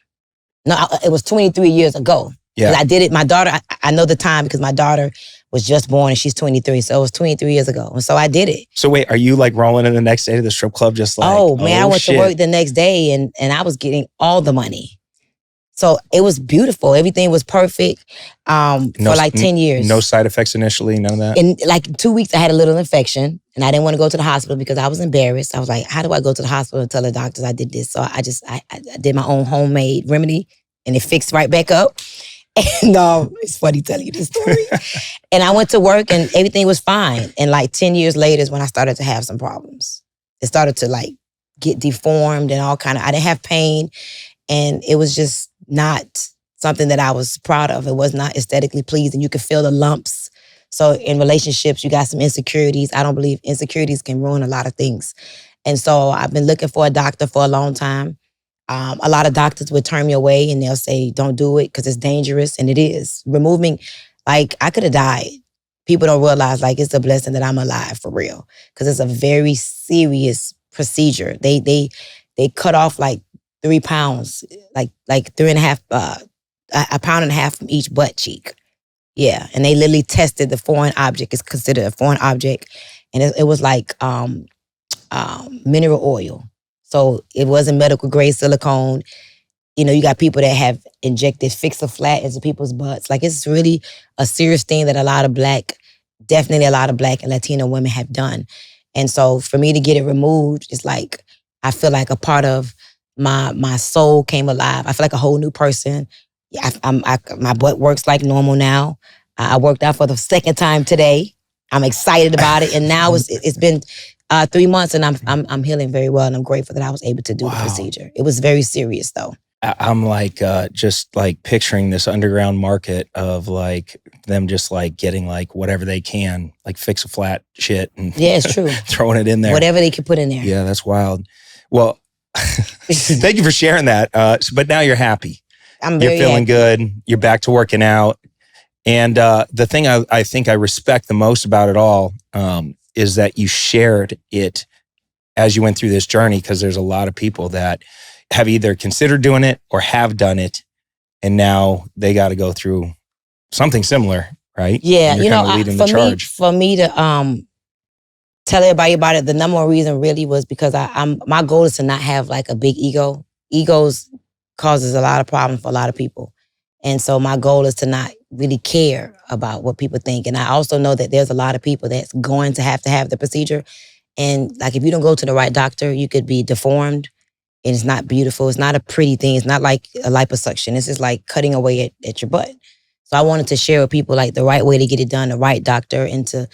No, it was 23 years ago. Yeah. I did it. My daughter, I know the time because my daughter was just born and she's 23. So it was 23 years ago. And so I did it. So wait, are you like rolling in the next day to the strip club just like, I went to work the next day and I was getting all the money. So it was beautiful. Everything was perfect for like 10 years. No side effects initially, none of that? In like 2 weeks, I had a little infection and I didn't want to go to the hospital because I was embarrassed. I was like, how do I go to the hospital and tell the doctors I did this? So I did my own homemade remedy and it fixed right back up. And it's funny telling you this story. And I went to work and everything was fine. And like 10 years later is when I started to have some problems. It started to like get deformed and all kind of, I didn't have pain. And it was just not something that I was proud of. It was not aesthetically pleasing. You could feel the lumps. So in relationships, you got some insecurities. I don't believe insecurities can ruin a lot of things. And so I've been looking for a doctor for a long time. A lot of doctors would turn me away and they'll say, don't do it because it's dangerous. And it is. Removing, like I could have died. People don't realize like it's a blessing that I'm alive for real. Because it's a very serious procedure. They cut off like 3 pounds, like 3.5, a pound and a half from each butt cheek. Yeah. And they literally tested the foreign object. It's considered a foreign object. And it was like mineral oil. So it wasn't medical grade silicone. You know, you got people that have injected fix-a-flat into people's butts. Like it's really a serious thing that definitely a lot of Black and Latino women have done. And so for me to get it removed, it's like, I feel like a part of my soul came alive. I feel like a whole new person. My butt works like normal now. I worked out for the second time today. I'm excited about it. And now it's been 3 months and I'm healing very well. And I'm grateful that I was able to do the procedure. It was very serious though. I'm like, just like picturing this underground market of like them just like getting like whatever they can, like fix a flat shit and yeah, it's true. throwing it in there. Whatever they can put in there. Yeah, that's wild. Well, thank you for sharing that. But now you're happy. I'm very You're feeling happy. good. You're back to working out. And the thing I think I respect the most about it all is that you shared it as you went through this journey, because there's a lot of people that have either considered doing it or have done it, and now they got to go through something similar, right? Yeah, and you know, for me to tell everybody about it, the number one reason really was because my goal is to not have like a big ego. Egos causes a lot of problems for a lot of people. And so my goal is to not really care about what people think. And I also know that there's a lot of people that's going to have the procedure. And like if you don't go to the right doctor, you could be deformed. And it's not beautiful. It's not a pretty thing. It's not like a liposuction. It's just like cutting away at your butt. So I wanted to share with people like the right way to get it done, the right doctor, and to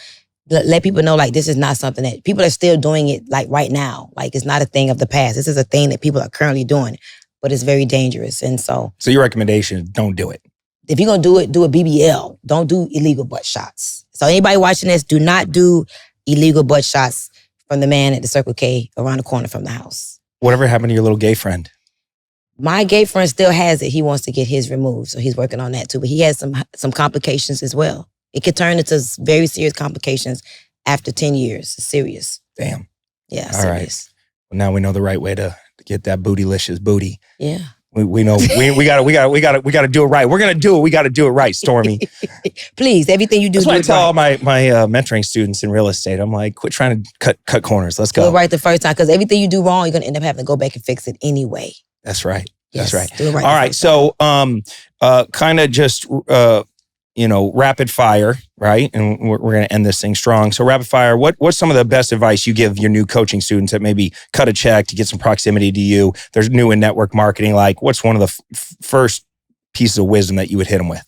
let people know like this is not something that people are still doing it like right now. Like it's not a thing of the past. This is a thing that people are currently doing, but it's very dangerous. And so your recommendation is don't do it. If you're going to do a BBL. Don't do illegal butt shots. So anybody watching this, do not do illegal butt shots from the man at the Circle K around the corner from the house. Whatever happened to your little gay friend? My gay friend still has it. He wants to get his removed, so he's working on that too. But he has some complications as well. It could turn into very serious complications after 10 years. It's serious. Damn. Yeah, All serious. right. Well, now we know the right way to get that bootylicious booty. Yeah. We know we gotta do it right. We're gonna do it. We gotta do it right, Stormy. Please, everything you do. That's do what I it tell all right. my mentoring students in real estate. I'm like, quit trying to cut corners. Let's go. Do it right the first time, because everything you do wrong, you're gonna end up having to go back and fix it anyway. That's right. Yes, That's right. do it right. All right. So, kind of just rapid fire, right? And we're going to end this thing strong. So rapid fire, what's some of the best advice you give your new coaching students that maybe cut a check to get some proximity to you? There's new in network marketing. Like what's one of the first pieces of wisdom that you would hit them with?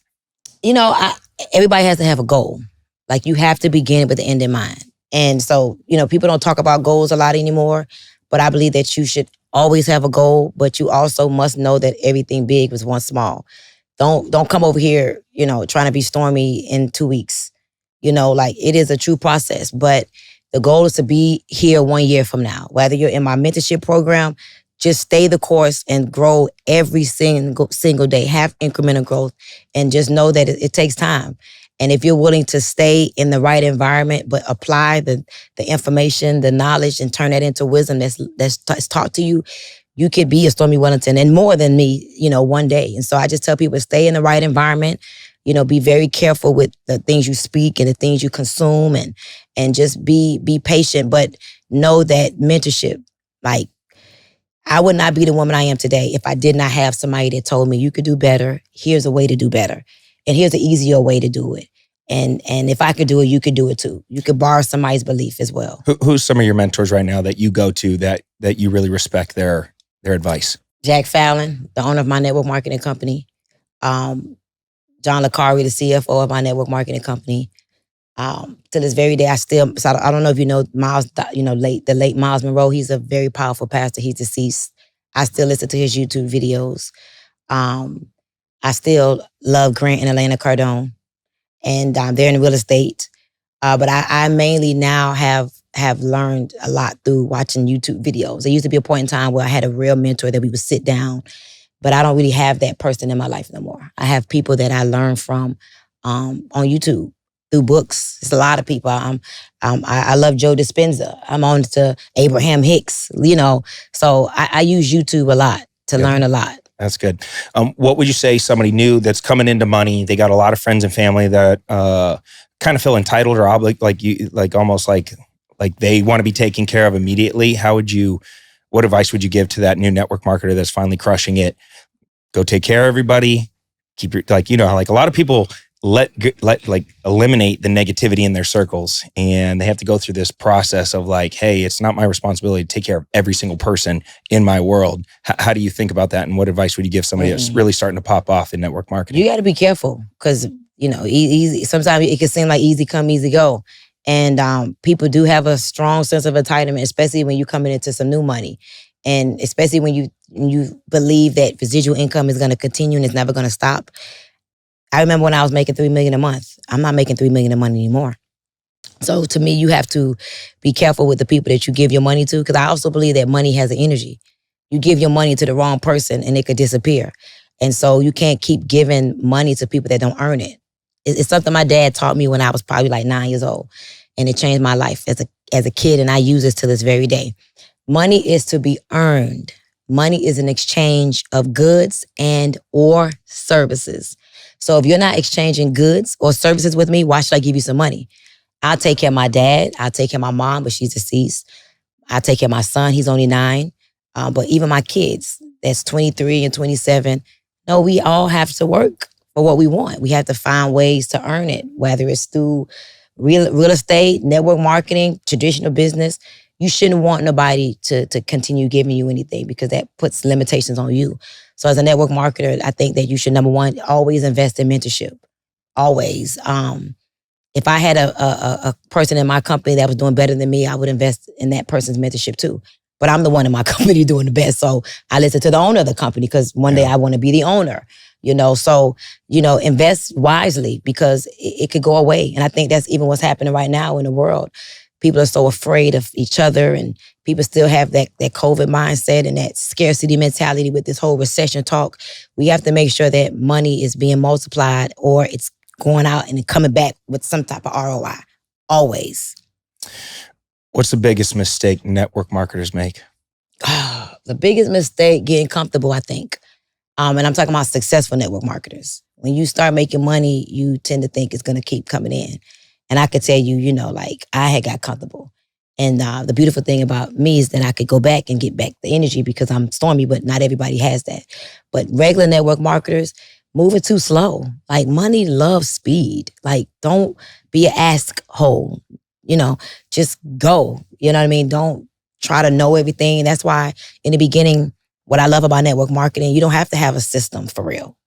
Everybody has to have a goal. Like you have to begin with the end in mind. And so, people don't talk about goals a lot anymore, but I believe that you should always have a goal, but you also must know that everything big was once small. Don't come over here, trying to be Stormy in 2 weeks. It is a true process, but the goal is to be here 1 year from now. Whether you're in my mentorship program, just stay the course and grow every single day. Have incremental growth and just know that it takes time. And if you're willing to stay in the right environment, but apply the information, the knowledge, and turn that into wisdom that's taught to you, you could be a Stormy Wellington and more than me, one day. And so I just tell people, stay in the right environment, be very careful with the things you speak and the things you consume and just be patient, but know that mentorship, like I would not be the woman I am today if I did not have somebody that told me you could do better. Here's a way to do better. And here's an easier way to do it. And if I could do it, you could do it too. You could borrow somebody's belief as well. Who's some of your mentors right now that you go to that you really respect their advice? Jack Fallon, the owner of my network marketing company. John Licari, the CFO of my network marketing company. To this very day, I don't know if you know Miles, the late Miles Monroe. He's a very powerful pastor. He's deceased. I still listen to his YouTube videos. I still love Grant and Elena Cardone, and they're in real estate. But I mainly now have learned a lot through watching YouTube videos. There used to be a point in time where I had a real mentor that we would sit down, but I don't really have that person in my life no more. I have people that I learn from on YouTube. Through books. It's a lot of people. I love Joe Dispenza. I'm on to Abraham Hicks, So I use YouTube a lot to learn a lot. That's good. What would you say somebody new that's coming into money, they got a lot of friends and family that kind of feel entitled or almost like they want to be taken care of immediately? What advice would you give to that new network marketer that's finally crushing it? Go take care of everybody. Keep your, a lot of people eliminate the negativity in their circles, and they have to go through this process of hey, it's not my responsibility to take care of every single person in my world. How do you think about that, and what advice would you give somebody that's really starting to pop off in network marketing? You got to be careful because easy. Sometimes it can seem like easy come, easy go, and people do have a strong sense of entitlement, especially when you're coming into some new money, and especially when you believe that residual income is going to continue and it's never going to stop. I remember when I was making $3 million a month. I'm not making $3 million a month anymore. So to me, you have to be careful with the people that you give your money to, because I also believe that money has an energy. You give your money to the wrong person and it could disappear. And so you can't keep giving money to people that don't earn it. It's something my dad taught me when I was probably 9 years old, and it changed my life as a kid, and I use this to this very day. Money is to be earned. Money is an exchange of goods and or services. So if you're not exchanging goods or services with me, why should I give you some money? I'll take care of my dad. I'll take care of my mom, but she's deceased. I'll take care of my son. He's only 9. But even my kids, that's 23 and 27. No, we all have to work for what we want. We have to find ways to earn it, whether it's through real estate, network marketing, traditional business. You shouldn't want nobody to continue giving you anything, because that puts limitations on you. So as a network marketer, I think that you should, number one, always invest in mentorship. Always. If I had a person in my company that was doing better than me, I would invest in that person's mentorship too. But I'm the one in my company doing the best. So I listen to the owner of the company, because one day I want to be the owner. So, invest wisely, because it could go away. And I think that's even what's happening right now in the world. People are so afraid of each other, and people still have that COVID mindset and that scarcity mentality with this whole recession talk. We have to make sure that money is being multiplied, or it's going out and coming back with some type of ROI. Always. What's the biggest mistake network marketers make? The biggest mistake, getting comfortable, I think. And I'm talking about successful network marketers. When you start making money, you tend to think it's going to keep coming in. And I could tell you, I had got comfortable. And the beautiful thing about me is that I could go back and get back the energy, because I'm Stormy, but not everybody has that. But regular network marketers, moving too slow. Money loves speed. Don't be an ask hole. Just go. You know what I mean? Don't try to know everything. And that's why in the beginning, what I love about network marketing, you don't have to have a system for real.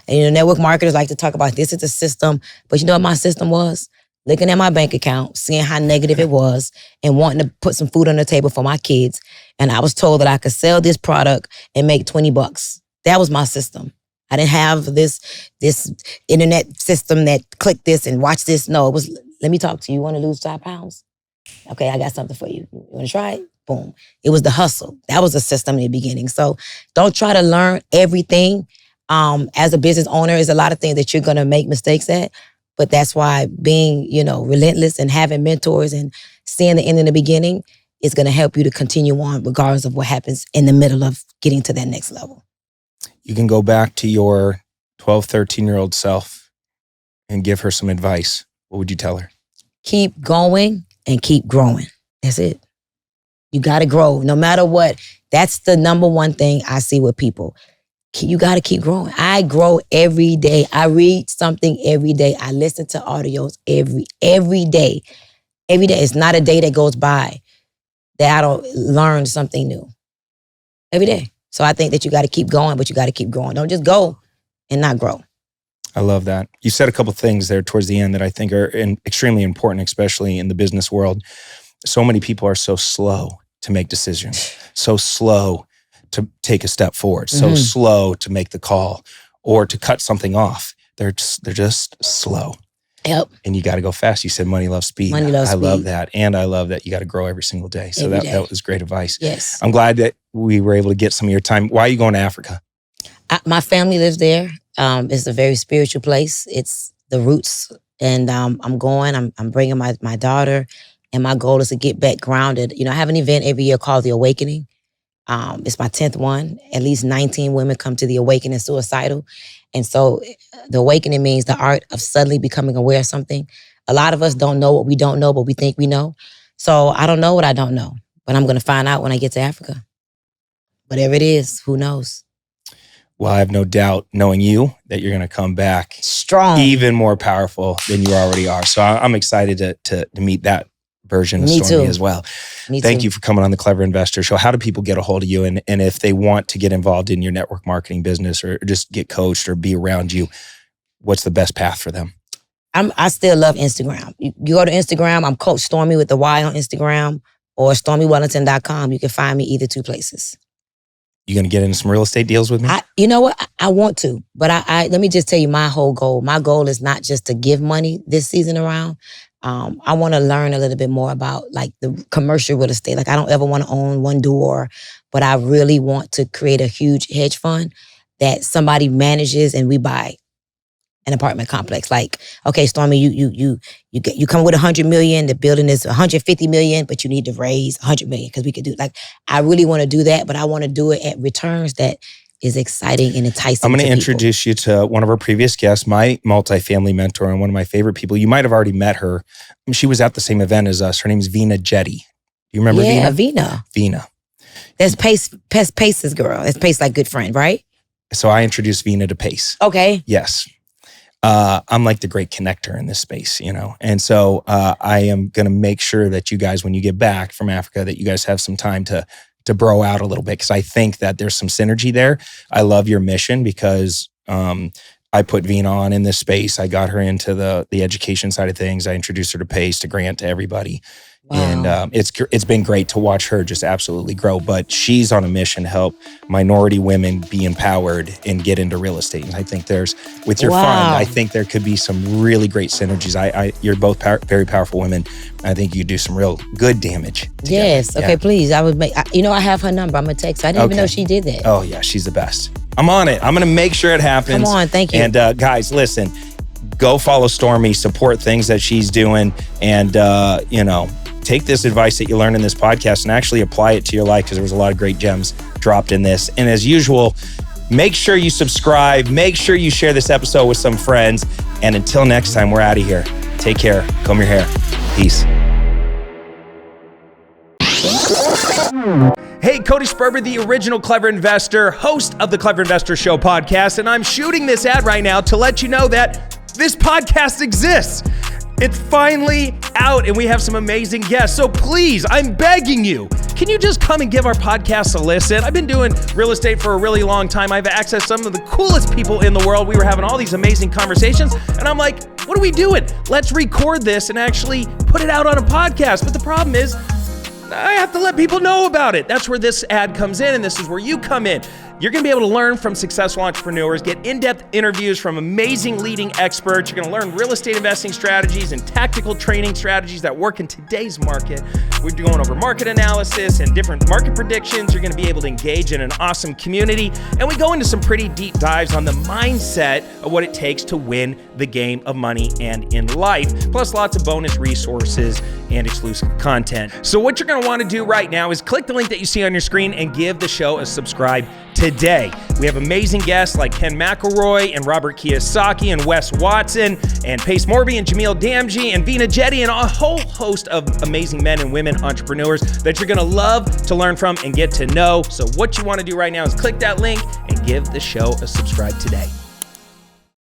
Network marketers like to talk about this is a system, but you know what my system was? Looking at my bank account, seeing how negative it was, and wanting to put some food on the table for my kids. And I was told that I could sell this product and make $20. That was my system. I didn't have this internet system that click this and watch this. No, it was, let me talk to you. You want to lose 5 pounds? Okay, I got something for you. You want to try it? Boom. It was the hustle. That was the system in the beginning. So don't try to learn everything. As a business owner, there's a lot of things that you're going to make mistakes at. But that's why being, relentless and having mentors and seeing the end in the beginning is going to help you to continue on regardless of what happens in the middle of getting to that next level. You can go back to your 12, 13-year-old self and give her some advice. What would you tell her? Keep going and keep growing. That's it. You got to grow. No matter what, That's the number one thing I see with people. You got to keep growing. I grow every day. I read something every day. I listen to audios every day. Every day. It's not a day that goes by that I don't learn something new. Every day. So I think that you got to keep going, but you got to keep growing. Don't just go and not grow. I love that. You said a couple of things there towards the end that I think are extremely important, especially in the business world. So many people are so slow to make decisions, so slow to take a step forward, so slow to make the call or to cut something off. They're just slow. Yep. And you got to go fast. You said money loves speed. Money loves speed. I love that. And I love that you got to grow every single day. So that was great advice. Yes. I'm glad that we were able to get some of your time. Why are you going to Africa? My family lives there. It's a very spiritual place. It's the roots. And I'm going, I'm bringing my daughter, and my goal is to get back grounded. You know, I have an event every year called The Awakening. It's my 10th one. At least 19 women come to The Awakening suicidal. And so The Awakening means the art of suddenly becoming aware of something. A lot of us don't know what we don't know, but we think we know. So I don't know what I don't know, but I'm going to find out when I get to Africa. Whatever it is, who knows? Well, I have no doubt, knowing you, that you're going to come back strong, even more powerful than you already are. So I'm excited to meet that version of Stormy as well. Thank you for coming on the Clever Investor Show. How do people get a hold of you? And if they want to get involved in your network marketing business or just get coached or be around you, what's the best path for them? I still love Instagram. You go to Instagram, I'm Coach Stormy with the Y on Instagram, or StormyWellington.com. You can find me either two places. You going to get into some real estate deals with me? You know what? I want to, but I let me just tell you my whole goal. My goal is not just to give money this season around. I want to learn a little bit more about like the commercial real estate. Like I don't ever want to own one door, but I really want to create a huge hedge fund that somebody manages and we buy an apartment complex. Like, okay, Stormy, you come with $100 million. The building is $150 million, but you need to raise $100 million because we could do like. I really want to do that, but I want to do it at returns that is exciting and enticing. I'm going to introduce you to one of our previous guests, my multifamily mentor and one of my favorite people. You might have already met her. She was at the same event as us. Her name is Vina Jetty. Do you remember Vina? Yeah, Vina. Vina. That's Pace's girl. That's Pace, like good friend, right? So I introduced Vina to Pace. Okay. Yes. I'm like the great connector in this space, you know? And so I am going to make sure that you guys, when you get back from Africa, that you guys have some time to bro out a little bit, because I think that there's some synergy there. I love your mission because I put Vina on in this space. I got her into the education side of things. I introduced her to Pace, to Grant, to everybody. Wow. And it's been great to watch her just absolutely grow. But she's on a mission to help minority women be empowered and get into real estate. And I think with your fund, I think there could be some really great synergies. You're both very powerful women. I think you do some real good damage together. Yes. Okay, please. I would I have her number. I'm going to text her. I didn't even know she did that. Oh yeah, she's the best. I'm on it. I'm going to make sure it happens. Come on, thank you. And guys, listen, go follow Stormy, support things that she's doing, and take this advice that you learned in this podcast and actually apply it to your life, because there was a lot of great gems dropped in this. And as usual, make sure you subscribe. Make sure you share this episode with some friends. And until next time, we're out of here. Take care. Comb your hair. Peace. Hey, Cody Sperber, the original Clever Investor, host of the Clever Investor Show podcast. And I'm shooting this ad right now to let you know that this podcast exists. It's finally out and we have some amazing guests. So please, I'm begging you, can you just come and give our podcast a listen? I've been doing real estate for a really long time. I've accessed some of the coolest people in the world. We were having all these amazing conversations and I'm like, what are we doing? Let's record this and actually put it out on a podcast. But the problem is, I have to let people know about it. That's where this ad comes in, and this is where you come in. You're going to be able to learn from successful entrepreneurs, get in-depth interviews from amazing leading experts. You're going to learn real estate investing strategies and tactical training strategies that work in today's market. We're going over market analysis and different market predictions. You're going to be able to engage in an awesome community. And we go into some pretty deep dives on the mindset of what it takes to win the game of money and in life, plus lots of bonus resources and exclusive content. So what you're going to want to do right now is click the link that you see on your screen and give the show a subscribe today. We have amazing guests like Ken McElroy and Robert Kiyosaki and Wes Watson and Pace Morby and Jamil Damji and Vina Jetty and a whole host of amazing men and women entrepreneurs that you're going to love to learn from and get to know. So what you want to do right now is click that link and give the show a subscribe today.